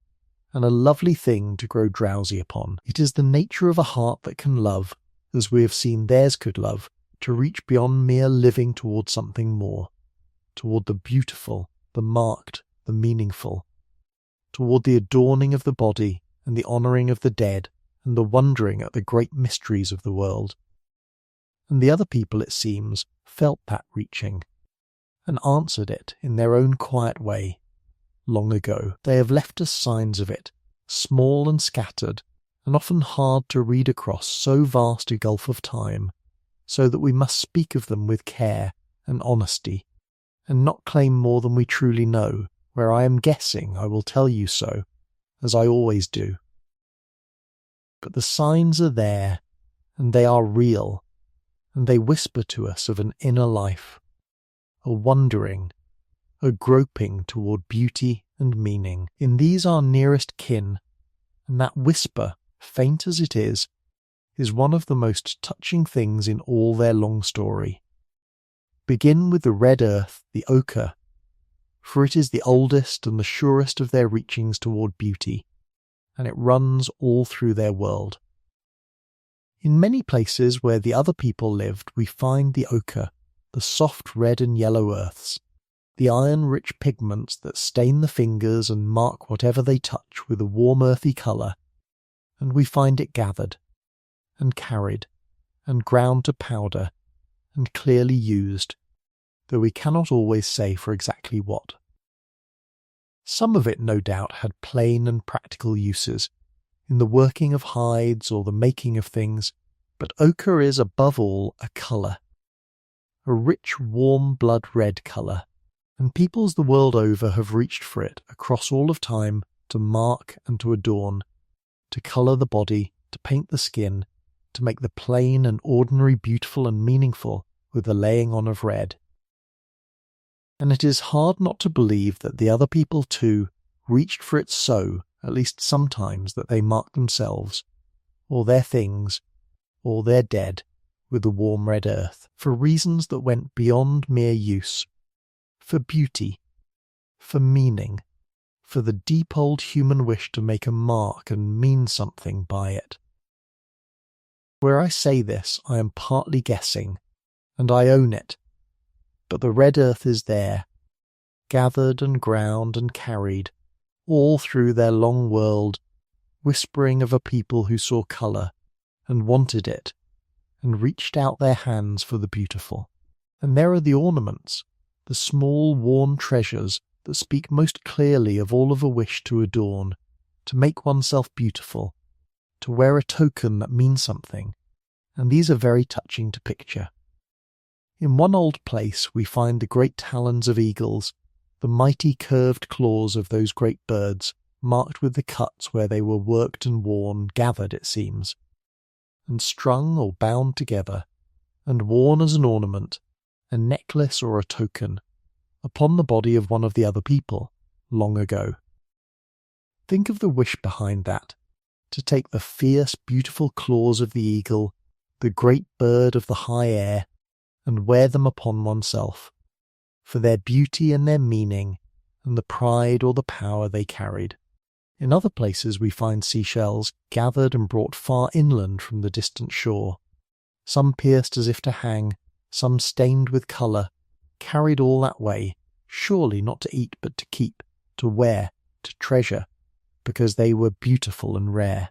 and a lovely thing to grow drowsy upon. It is the nature of a heart that can love, as we have seen theirs could love, to reach beyond mere living toward something more, toward the beautiful, the marked, the meaningful, toward the adorning of the body and the honouring of the dead, and the wondering at the great mysteries of the world. And the other people, it seems, felt that reaching, and answered it in their own quiet way. Long ago they have left us signs of it, small and scattered, and often hard to read across so vast a gulf of time, so that we must speak of them with care and honesty, and not claim more than we truly know. Where I am guessing, I will tell you so, as I always do. But the signs are there, and they are real, and they whisper to us of an inner life, a wondering, a groping toward beauty and meaning in these our nearest kin, and that whisper, faint as it is one of the most touching things in all their long story. Begin with the red earth, the ochre, for it is the oldest and the surest of their reachings toward beauty, and it runs all through their world. In many places where the other people lived, we find the ochre, the soft red and yellow earths, the iron-rich pigments that stain the fingers and mark whatever they touch with a warm earthy colour, and we find it gathered, and carried, and ground to powder, and clearly used, though we cannot always say for exactly what. Some of it, no doubt, had plain and practical uses, in the working of hides or the making of things, but ochre is above all a colour, a rich warm blood red colour, and peoples the world over have reached for it across all of time to mark and to adorn, to colour the body, to paint the skin, to make the plain and ordinary beautiful and meaningful with the laying on of red. And it is hard not to believe that the other people too reached for it so, at least sometimes, that they marked themselves, or their things, or their dead, with the warm red earth, for reasons that went beyond mere use, for beauty, for meaning, for the deep old human wish to make a mark and mean something by it. Where I say this, I am partly guessing, and I own it, but the red earth is there, gathered and ground and carried, all through their long world, whispering of a people who saw colour, and wanted it, and reached out their hands for the beautiful. And there are the ornaments, the small worn treasures that speak most clearly of all of a wish to adorn, to make oneself beautiful, to wear a token that means something, and these are very touching to picture. In one old place we find the great talons of eagles, the mighty curved claws of those great birds, marked with the cuts where they were worked and worn, gathered, it seems, and strung or bound together, and worn as an ornament, a necklace or a token, upon the body of one of the other people, long ago. Think of the wish behind that, to take the fierce, beautiful claws of the eagle, the great bird of the high air, and wear them upon oneself, for their beauty and their meaning, and the pride or the power they carried. In other places we find seashells gathered and brought far inland from the distant shore, some pierced as if to hang, some stained with colour, carried all that way, surely not to eat but to keep, to wear, to treasure, because they were beautiful and rare.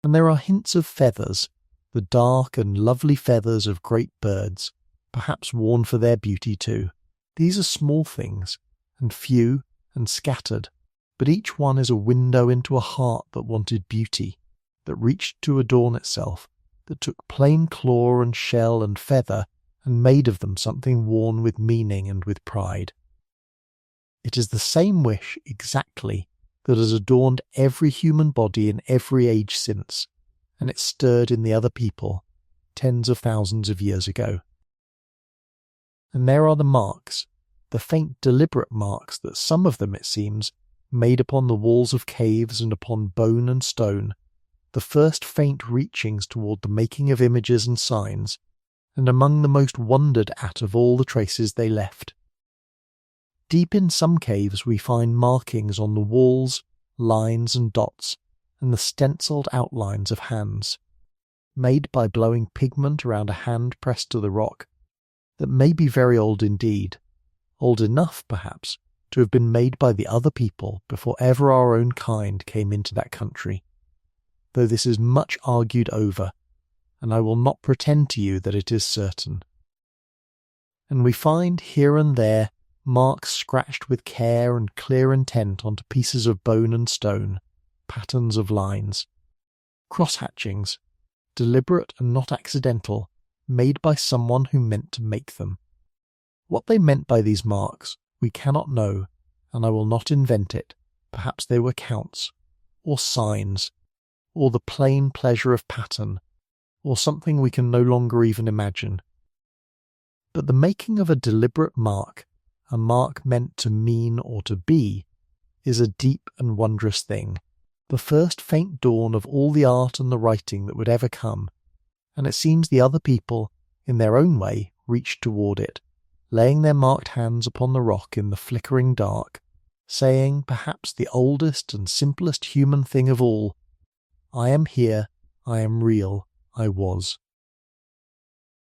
And there are hints of feathers, the dark and lovely feathers of great birds, perhaps worn for their beauty too. These are small things, and few, and scattered, but each one is a window into a heart that wanted beauty, that reached to adorn itself, that took plain claw and shell and feather and made of them something worn with meaning and with pride. It is the same wish exactly that has adorned every human body in every age since, and it stirred in the other people tens of thousands of years ago. And there are the marks, the faint deliberate marks that some of them, it seems, made upon the walls of caves and upon bone and stone, the first faint reachings toward the making of images and signs, and among the most wondered at of all the traces they left. Deep in some caves we find markings on the walls, lines and dots, and the stenciled outlines of hands, made by blowing pigment around a hand pressed to the rock, that may be very old indeed, old enough, perhaps, to have been made by the other people before ever our own kind came into that country, though this is much argued over, and I will not pretend to you that it is certain. And we find here and there marks scratched with care and clear intent onto pieces of bone and stone, patterns of lines, cross-hatchings, deliberate and not accidental, made by someone who meant to make them. What they meant by these marks we cannot know, and I will not invent it. Perhaps they were counts, or signs, or the plain pleasure of pattern, or something we can no longer even imagine. But the making of a deliberate mark, a mark meant to mean or to be, is a deep and wondrous thing, the first faint dawn of all the art and the writing that would ever come, and it seems the other people, in their own way, reached toward it, laying their marked hands upon the rock in the flickering dark, saying perhaps the oldest and simplest human thing of all, I am here, I am real, I was.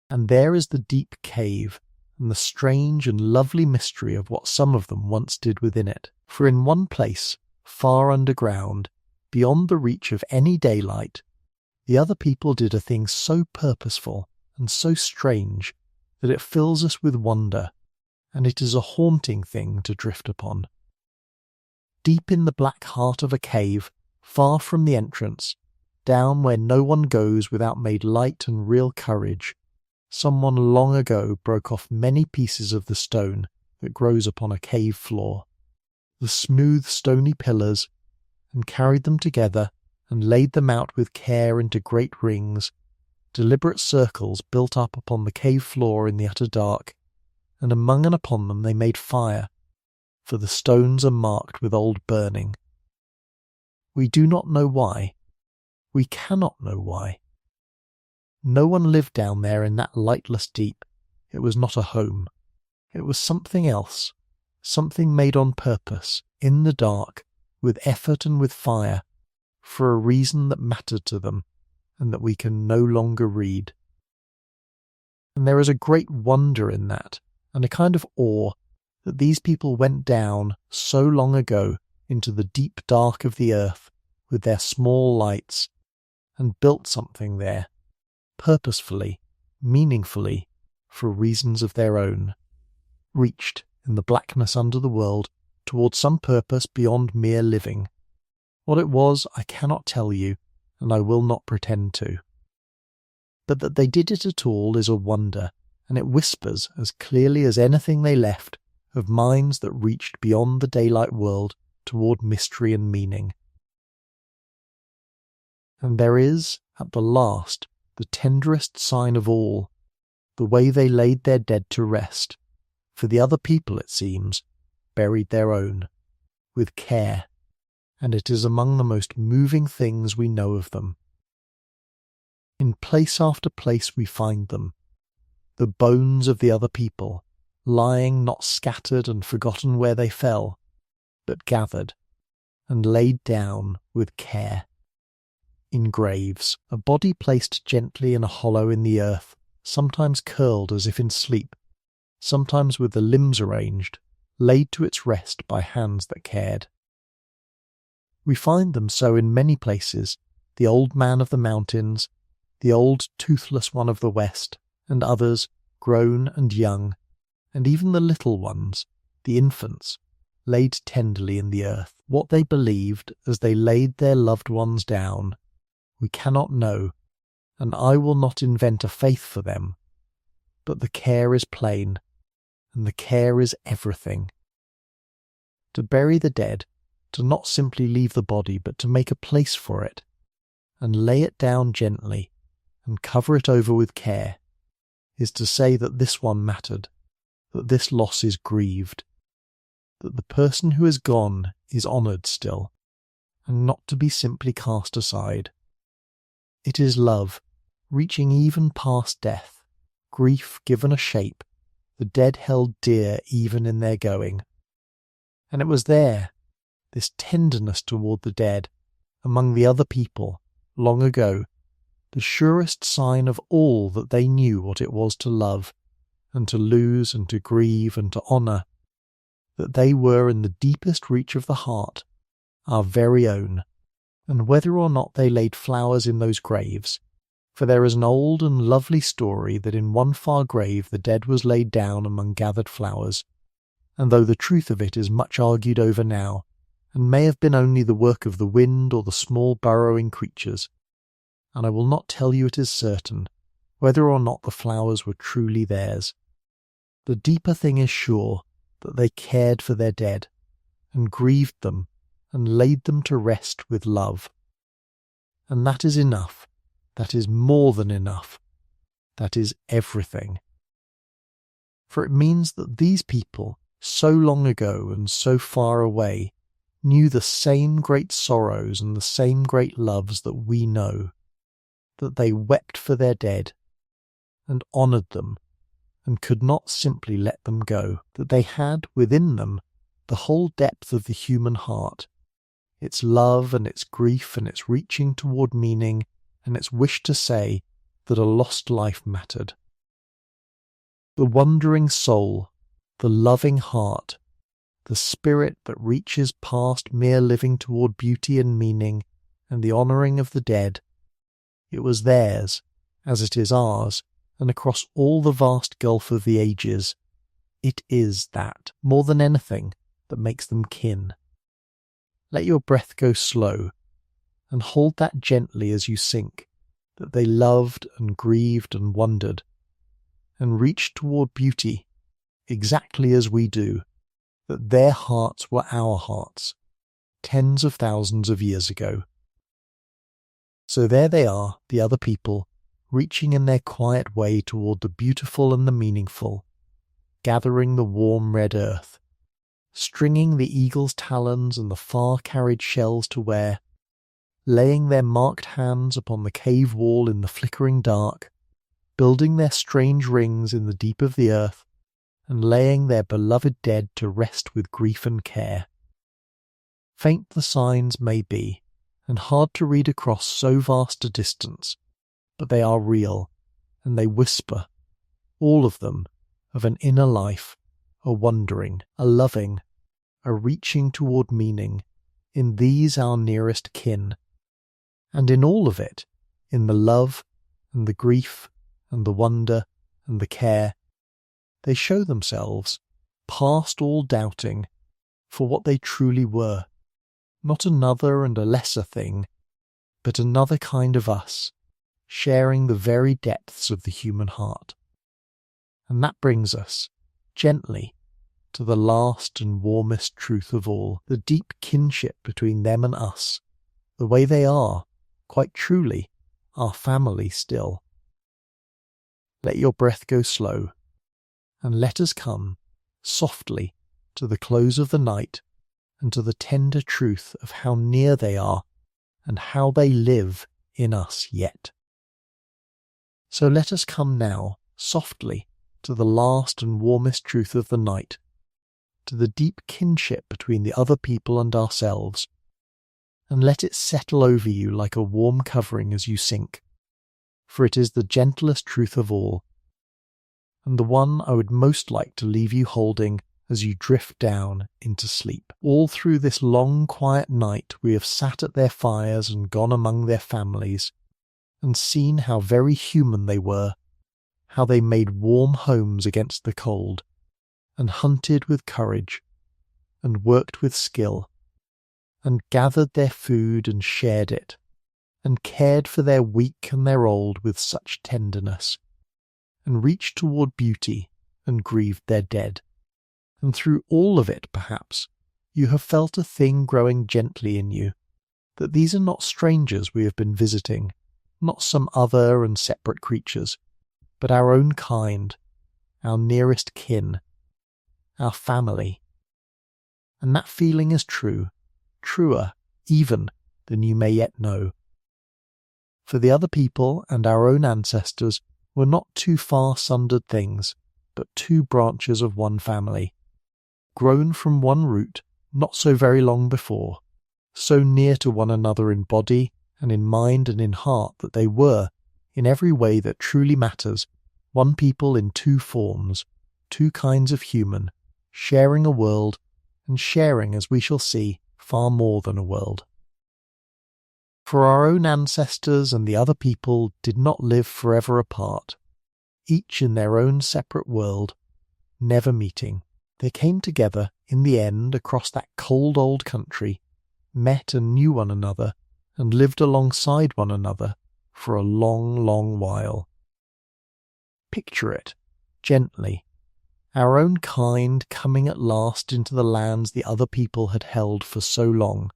And there is the deep cave, and the strange and lovely mystery of what some of them once did within it. For in one place, far underground, beyond the reach of any daylight, the other people did a thing so purposeful and so strange that it fills us with wonder, and it is a haunting thing to drift upon. Deep in the black heart of a cave, far from the entrance, down where no one goes without made light and real courage, someone long ago broke off many pieces of the stone that grows upon a cave floor, the smooth stony pillars, and carried them together and laid them out with care into great rings, deliberate circles built up upon the cave floor in the utter dark, and among and upon them they made fire, for the stones are marked with old burning. We do not know why. We cannot know why. No one lived down there in that lightless deep. It was not a home. It was something else, something made on purpose, in the dark, with effort and with fire, for a reason that mattered to them, and that we can no longer read. And there is a great wonder in that, and a kind of awe, that these people went down so long ago into the deep dark of the earth with their small lights, and built something there, purposefully, meaningfully, for reasons of their own, reached in the blackness under the world towards some purpose beyond mere living. What it was I cannot tell you, and I will not pretend to. But that they did it at all is a wonder, and it whispers as clearly as anything they left of minds that reached beyond the daylight world toward mystery and meaning. And there is, at the last, the tenderest sign of all, the way they laid their dead to rest, for the other people, it seems, buried their own, with care, and it is among the most moving things we know of them. In place after place we find them, the bones of the other people, lying not scattered and forgotten where they fell, but gathered, and laid down with care. In graves, a body placed gently in a hollow in the earth, sometimes curled as if in sleep, sometimes with the limbs arranged, laid to its rest by hands that cared. We find them so in many places, the old man of the mountains, the old toothless one of the west, and others, grown and young, and even the little ones, the infants, laid tenderly in the earth. What they believed as they laid their loved ones down, we cannot know, and I will not invent a faith for them, but the care is plain, and the care is everything. To bury the dead, to not simply leave the body, but to make a place for it, and lay it down gently, and cover it over with care, is to say that this one mattered, that this loss is grieved, that the person who is gone is honoured still, and not to be simply cast aside. It is love, reaching even past death, grief given a shape, the dead held dear even in their going. And it was there, this tenderness toward the dead, among the other people, long ago, the surest sign of all that they knew what it was to love, and to lose and to grieve and to honour, that they were in the deepest reach of the heart, our very own, and whether or not they laid flowers in those graves, for there is an old and lovely story that in one far grave the dead was laid down among gathered flowers, and though the truth of it is much argued over now, and may have been only the work of the wind or the small burrowing creatures, and I will not tell you it is certain, whether or not the flowers were truly theirs. The deeper thing is sure that they cared for their dead, and grieved them, and laid them to rest with love. And that is enough, that is more than enough, that is everything. For it means that these people, so long ago and so far away, knew the same great sorrows and the same great loves that we know, that they wept for their dead and honoured them and could not simply let them go, that they had within them the whole depth of the human heart, its love and its grief and its reaching toward meaning and its wish to say that a lost life mattered. The wondering soul, the loving heart, the spirit that reaches past mere living toward beauty and meaning and the honouring of the dead, it was theirs, as it is ours, and across all the vast gulf of the ages, it is that, more than anything, that makes them kin. Let your breath go slow, and hold that gently as you sink, that they loved and grieved and wondered, and reached toward beauty, exactly as we do, that their hearts were our hearts, tens of thousands of years ago. So there they are, the other people, reaching in their quiet way toward the beautiful and the meaningful, gathering the warm red earth, stringing the eagle's talons and the far-carried shells to wear, laying their marked hands upon the cave wall in the flickering dark, building their strange rings in the deep of the earth, and laying their beloved dead to rest with grief and care. Faint the signs may be, and hard to read across so vast a distance, but they are real, and they whisper, all of them, of an inner life, a wondering, a loving, a reaching toward meaning, in these our nearest kin, and in all of it, in the love, and the grief, and the wonder, and the care, they show themselves, past all doubting, for what they truly were, not another and a lesser thing, but another kind of us, sharing the very depths of the human heart. And that brings us, gently, to the last and warmest truth of all, the deep kinship between them and us, the way they are, quite truly, our family still. Let your breath go slow, and let us come, softly, to the close of the night, and to the tender truth of how near they are, and how they live in us yet. So let us come now, softly, to the last and warmest truth of the night, to the deep kinship between the other people and ourselves, and let it settle over you like a warm covering as you sink, for it is the gentlest truth of all, and the one I would most like to leave you holding as you drift down into sleep. All through this long quiet night we have sat at their fires and gone among their families, and seen how very human they were, how they made warm homes against the cold, and hunted with courage, and worked with skill, and gathered their food and shared it, and cared for their weak and their old with such tenderness, and reached toward beauty and grieved their dead. And through all of it, perhaps, you have felt a thing growing gently in you, that these are not strangers we have been visiting, not some other and separate creatures, but our own kind, our nearest kin, our family. And that feeling is true, truer even than you may yet know. For the other people and our own ancestors were not two far sundered things, but two branches of one family, grown from one root not so very long before, so near to one another in body and in mind and in heart that they were, in every way that truly matters, one people in two forms, two kinds of human, sharing a world, and sharing, as we shall see, far more than a world. For our own ancestors and the other people did not live forever apart, each in their own separate world, never meeting. They came together, in the end, across that cold old country, met and knew one another, and lived alongside one another for a long, long while. Picture it, gently, our own kind coming at last into the lands the other people had held for so long,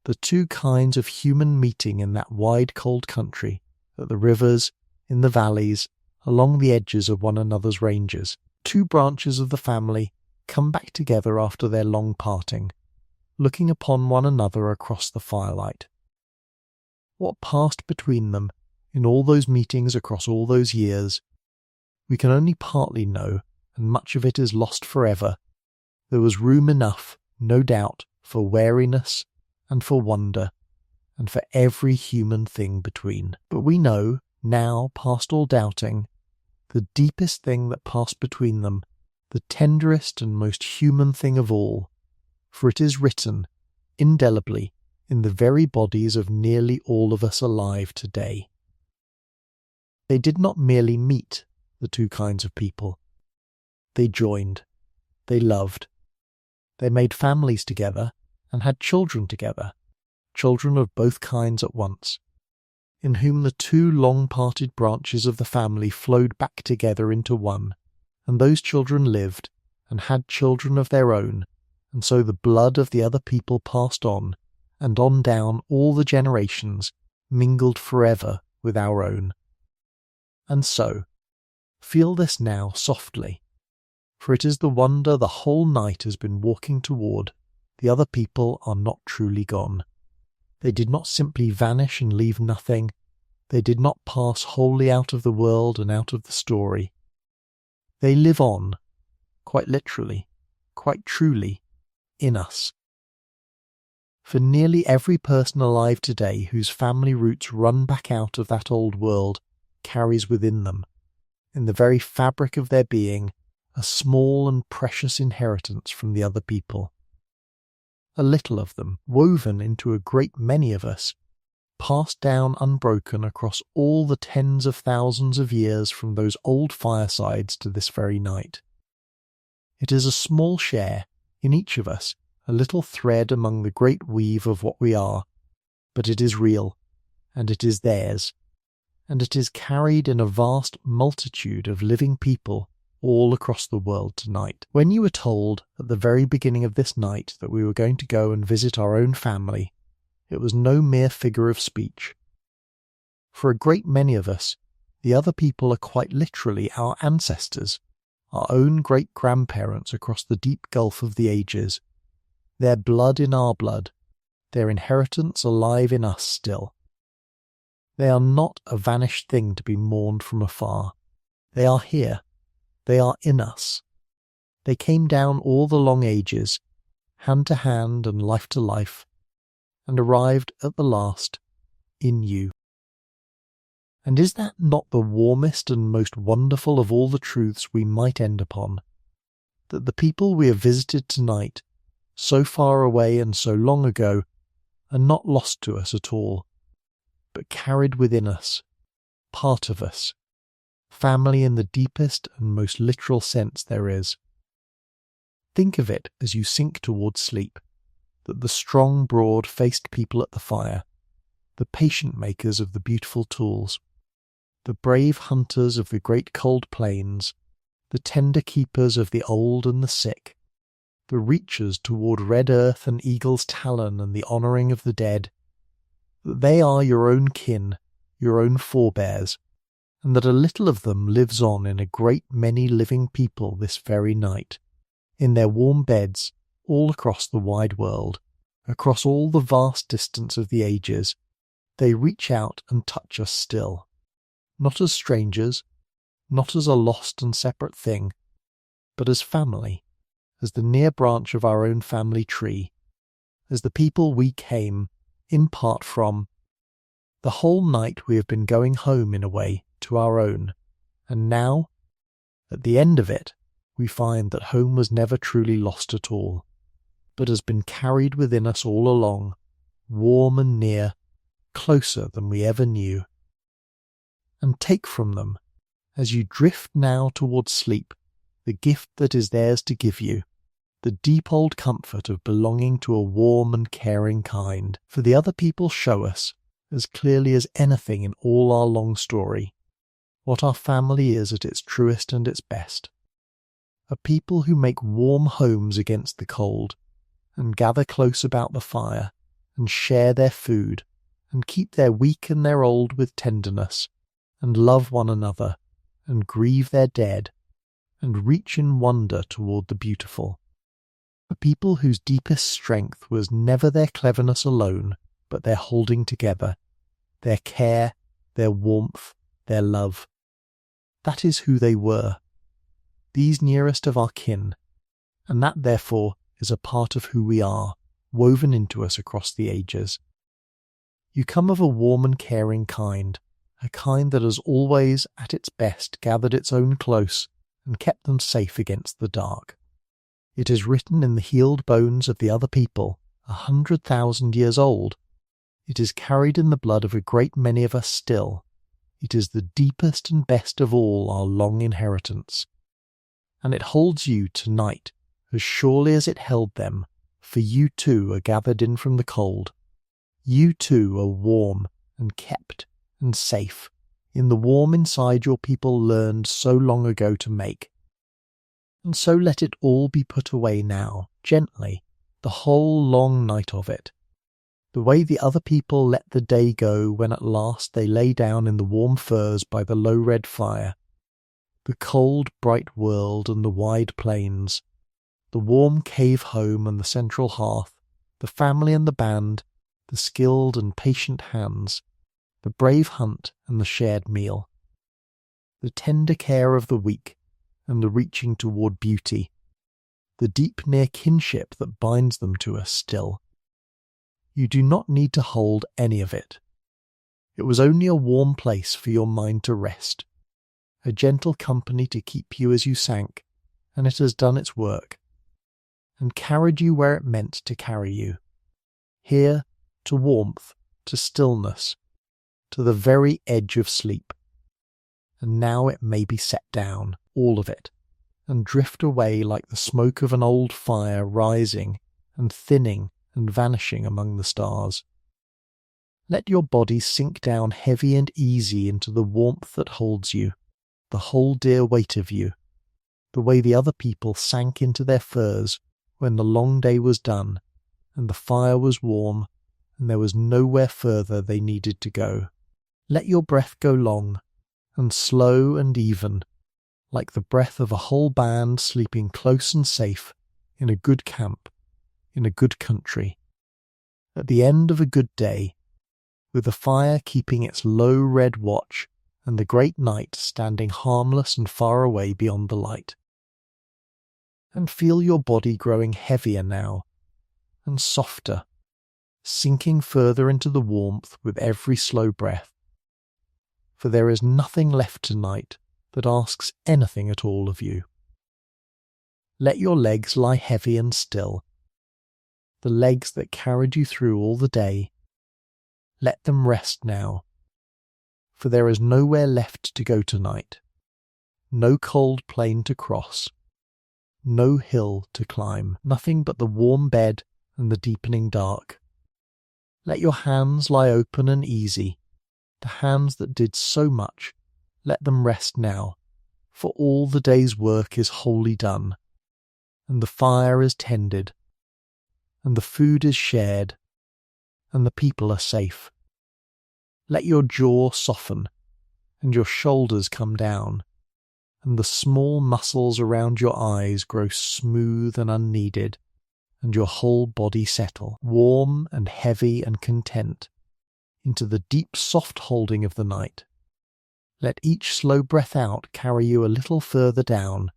the two kinds of human meeting in that wide cold country, at the rivers, in the valleys, along the edges of one another's ranges, Two branches of the family come back together after their long parting, looking upon one another across the firelight. What passed between them in all those meetings across all those years, we can only partly know, and much of it is lost forever. There was room enough, no doubt, for wariness and for wonder, and for every human thing between. But we know, now past all doubting, the deepest thing that passed between them, the tenderest and most human thing of all, for it is written, indelibly, in the very bodies of nearly all of us alive today. They did not merely meet, the two kinds of people. They joined. They loved. They made families together and had children together, children of both kinds at once, in whom the two long-parted branches of the family flowed back together into one, and those children lived and had children of their own, and so the blood of the other people passed on, and on down all the generations, mingled forever with our own. And so, feel this now softly, for it is the wonder the whole night has been walking toward. The other people are not truly gone. They did not simply vanish and leave nothing. They did not pass wholly out of the world and out of the story. They live on, quite literally, quite truly, in us. For nearly every person alive today whose family roots run back out of that old world carries within them, in the very fabric of their being, a small and precious inheritance from the other people. A little of them, woven into a great many of us, passed down unbroken across all the tens of thousands of years from those old firesides to this very night. It is a small share, in each of us, a little thread among the great weave of what we are, but it is real, and it is theirs, and it is carried in a vast multitude of living people all across the world tonight. When you were told at the very beginning of this night that we were going to go and visit our own family, it was no mere figure of speech. For a great many of us, the other people are quite literally our ancestors, our own great-grandparents across the deep gulf of the ages, their blood in our blood, their inheritance alive in us still. They are not a vanished thing to be mourned from afar. They are here. They are in us. They came down all the long ages, hand to hand and life to life, and arrived at the last in you. And is that not the warmest and most wonderful of all the truths we might end upon? That the people we have visited tonight, so far away and so long ago, are not lost to us at all, but carried within us, part of us, family in the deepest and most literal sense there is. Think of it as you sink towards sleep, that the strong, broad-faced people at the fire, the patient makers of the beautiful tools, the brave hunters of the great cold plains, the tender keepers of the old and the sick, the reachers toward red earth and eagle's talon and the honouring of the dead, that they are your own kin, your own forebears, and that a little of them lives on in a great many living people this very night, in their warm beds all across the wide world, across all the vast distance of the ages. They reach out and touch us still, not as strangers, not as a lost and separate thing, but as family, as the near branch of our own family tree, as the people we came, in part from. The whole night we have been going home in a way, to our own, and now, at the end of it, we find that home was never truly lost at all, but has been carried within us all along, warm and near, closer than we ever knew. And take from them, as you drift now towards sleep, the gift that is theirs to give you, the deep old comfort of belonging to a warm and caring kind. For the other people show us, as clearly as anything in all our long story, what our family is at its truest and its best. A people who make warm homes against the cold, and gather close about the fire, and share their food, and keep their weak and their old with tenderness, and love one another, and grieve their dead, and reach in wonder toward the beautiful. A people whose deepest strength was never their cleverness alone, but their holding together, their care, their warmth, their love. That is who they were, these nearest of our kin, and that therefore is a part of who we are, woven into us across the ages. You come of a warm and caring kind, a kind that has always, at its best, gathered its own close and kept them safe against the dark. It is written in the healed bones of the other people, 100,000 years old. It is carried in the blood of a great many of us still. It is the deepest and best of all our long inheritance. And it holds you tonight, as surely as it held them, for you too are gathered in from the cold. You too are warm and kept and safe, in the warm inside your people learned so long ago to make. And so let it all be put away now, gently, the whole long night of it, the way the other people let the day go when at last they lay down in the warm furs by the low red fire, the cold bright world and the wide plains, the warm cave home and the central hearth, the family and the band, the skilled and patient hands, the brave hunt and the shared meal, the tender care of the weak and the reaching toward beauty, the deep near kinship that binds them to us still. You do not need to hold any of it. It was only a warm place for your mind to rest, a gentle company to keep you as you sank, and it has done its work, and carried you where it meant to carry you, here to warmth, to stillness, to the very edge of sleep. And now it may be set down, all of it, and drift away like the smoke of an old fire rising and thinning and vanishing among the stars. Let your body sink down heavy and easy into the warmth that holds you, the whole dear weight of you, the way the other people sank into their furs when the long day was done, and the fire was warm, and there was nowhere further they needed to go. Let your breath go long, and slow and even, like the breath of a whole band sleeping close and safe in a good camp, in a good country, at the end of a good day, with the fire keeping its low red watch and the great night standing harmless and far away beyond the light. And feel your body growing heavier now, and softer, sinking further into the warmth with every slow breath. For there is nothing left tonight that asks anything at all of you. Let your legs lie heavy and still, the legs that carried you through all the day. Let them rest now, for there is nowhere left to go tonight, no cold plain to cross, no hill to climb, nothing but the warm bed and the deepening dark. Let your hands lie open and easy, the hands that did so much. Let them rest now, for all the day's work is wholly done, and the fire is tended, and the food is shared, and the people are safe. Let your jaw soften, and your shoulders come down, and the small muscles around your eyes grow smooth and unneeded, and your whole body settle, warm and heavy and content, into the deep soft holding of the night. Let each slow breath out carry you a little further down,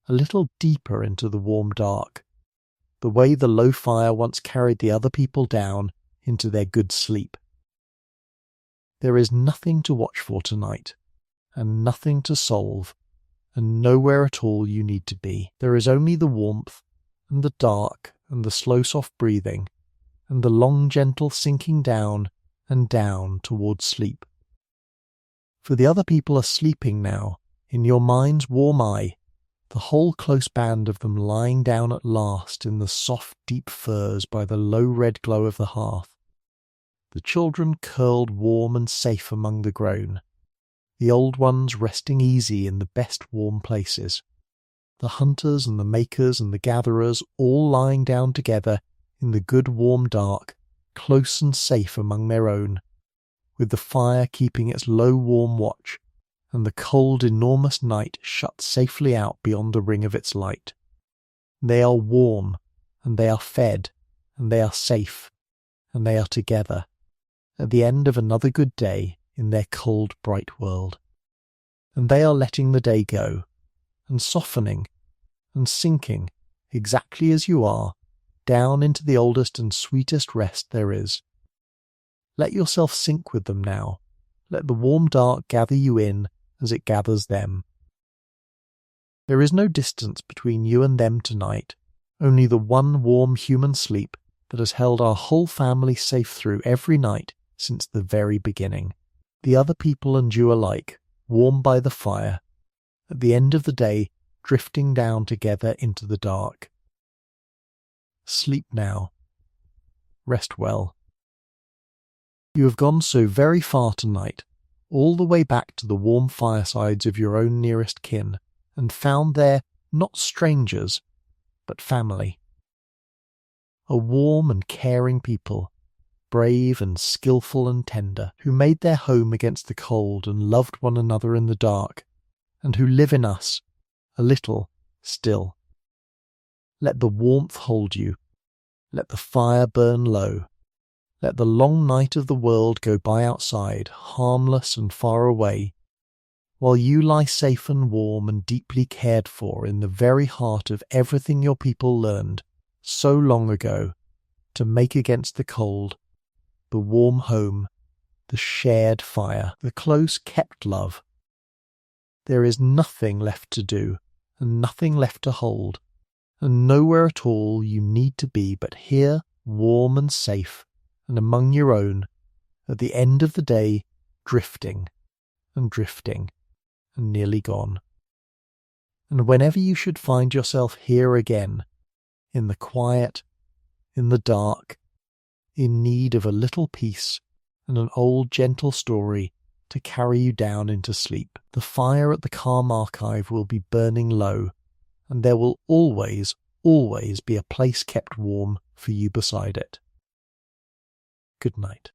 a little deeper into the warm dark, the way the low fire once carried the other people down into their good sleep. There is nothing to watch for tonight, and nothing to solve, and nowhere at all you need to be. There is only the warmth, and the dark, and the slow soft breathing, and the long gentle sinking down and down towards sleep. For the other people are sleeping now, in your mind's warm eye, the whole close band of them lying down at last in the soft deep furs by the low red glow of the hearth. The children curled warm and safe among the grown, the old ones resting easy in the best warm places, the hunters and the makers and the gatherers all lying down together in the good warm dark, close and safe among their own, with the fire keeping its low warm watch, and the cold, enormous night shut safely out beyond the ring of its light. They are warm, and they are fed, and they are safe, and they are together, at the end of another good day in their cold, bright world. And they are letting the day go, and softening, and sinking, exactly as you are, down into the oldest and sweetest rest there is. Let yourself sink with them now. Let the warm dark gather you in as it gathers them. There is no distance between you and them tonight, only the one warm human sleep that has held our whole family safe through every night since the very beginning. The other people and you alike, warm by the fire, at the end of the day drifting down together into the dark. Sleep now. Rest well. You have gone so very far tonight, all the way back to the warm firesides of your own nearest kin, and found there not strangers, but family. A warm and caring people, brave and skilful and tender, who made their home against the cold and loved one another in the dark, and who live in us, a little still. Let the warmth hold you. Let the fire burn low. Let the long night of the world go by outside, harmless and far away, while you lie safe and warm and deeply cared for in the very heart of everything your people learned so long ago to make against the cold, the warm home, the shared fire, the close-kept love. There is nothing left to do, and nothing left to hold, and nowhere at all you need to be but here, warm and safe, and among your own, at the end of the day, drifting, and nearly gone. And whenever you should find yourself here again, in the quiet, in the dark, in need of a little peace and an old gentle story to carry you down into sleep, the fire at the calm archive will be burning low, and there will always be a place kept warm for you beside it. Good night.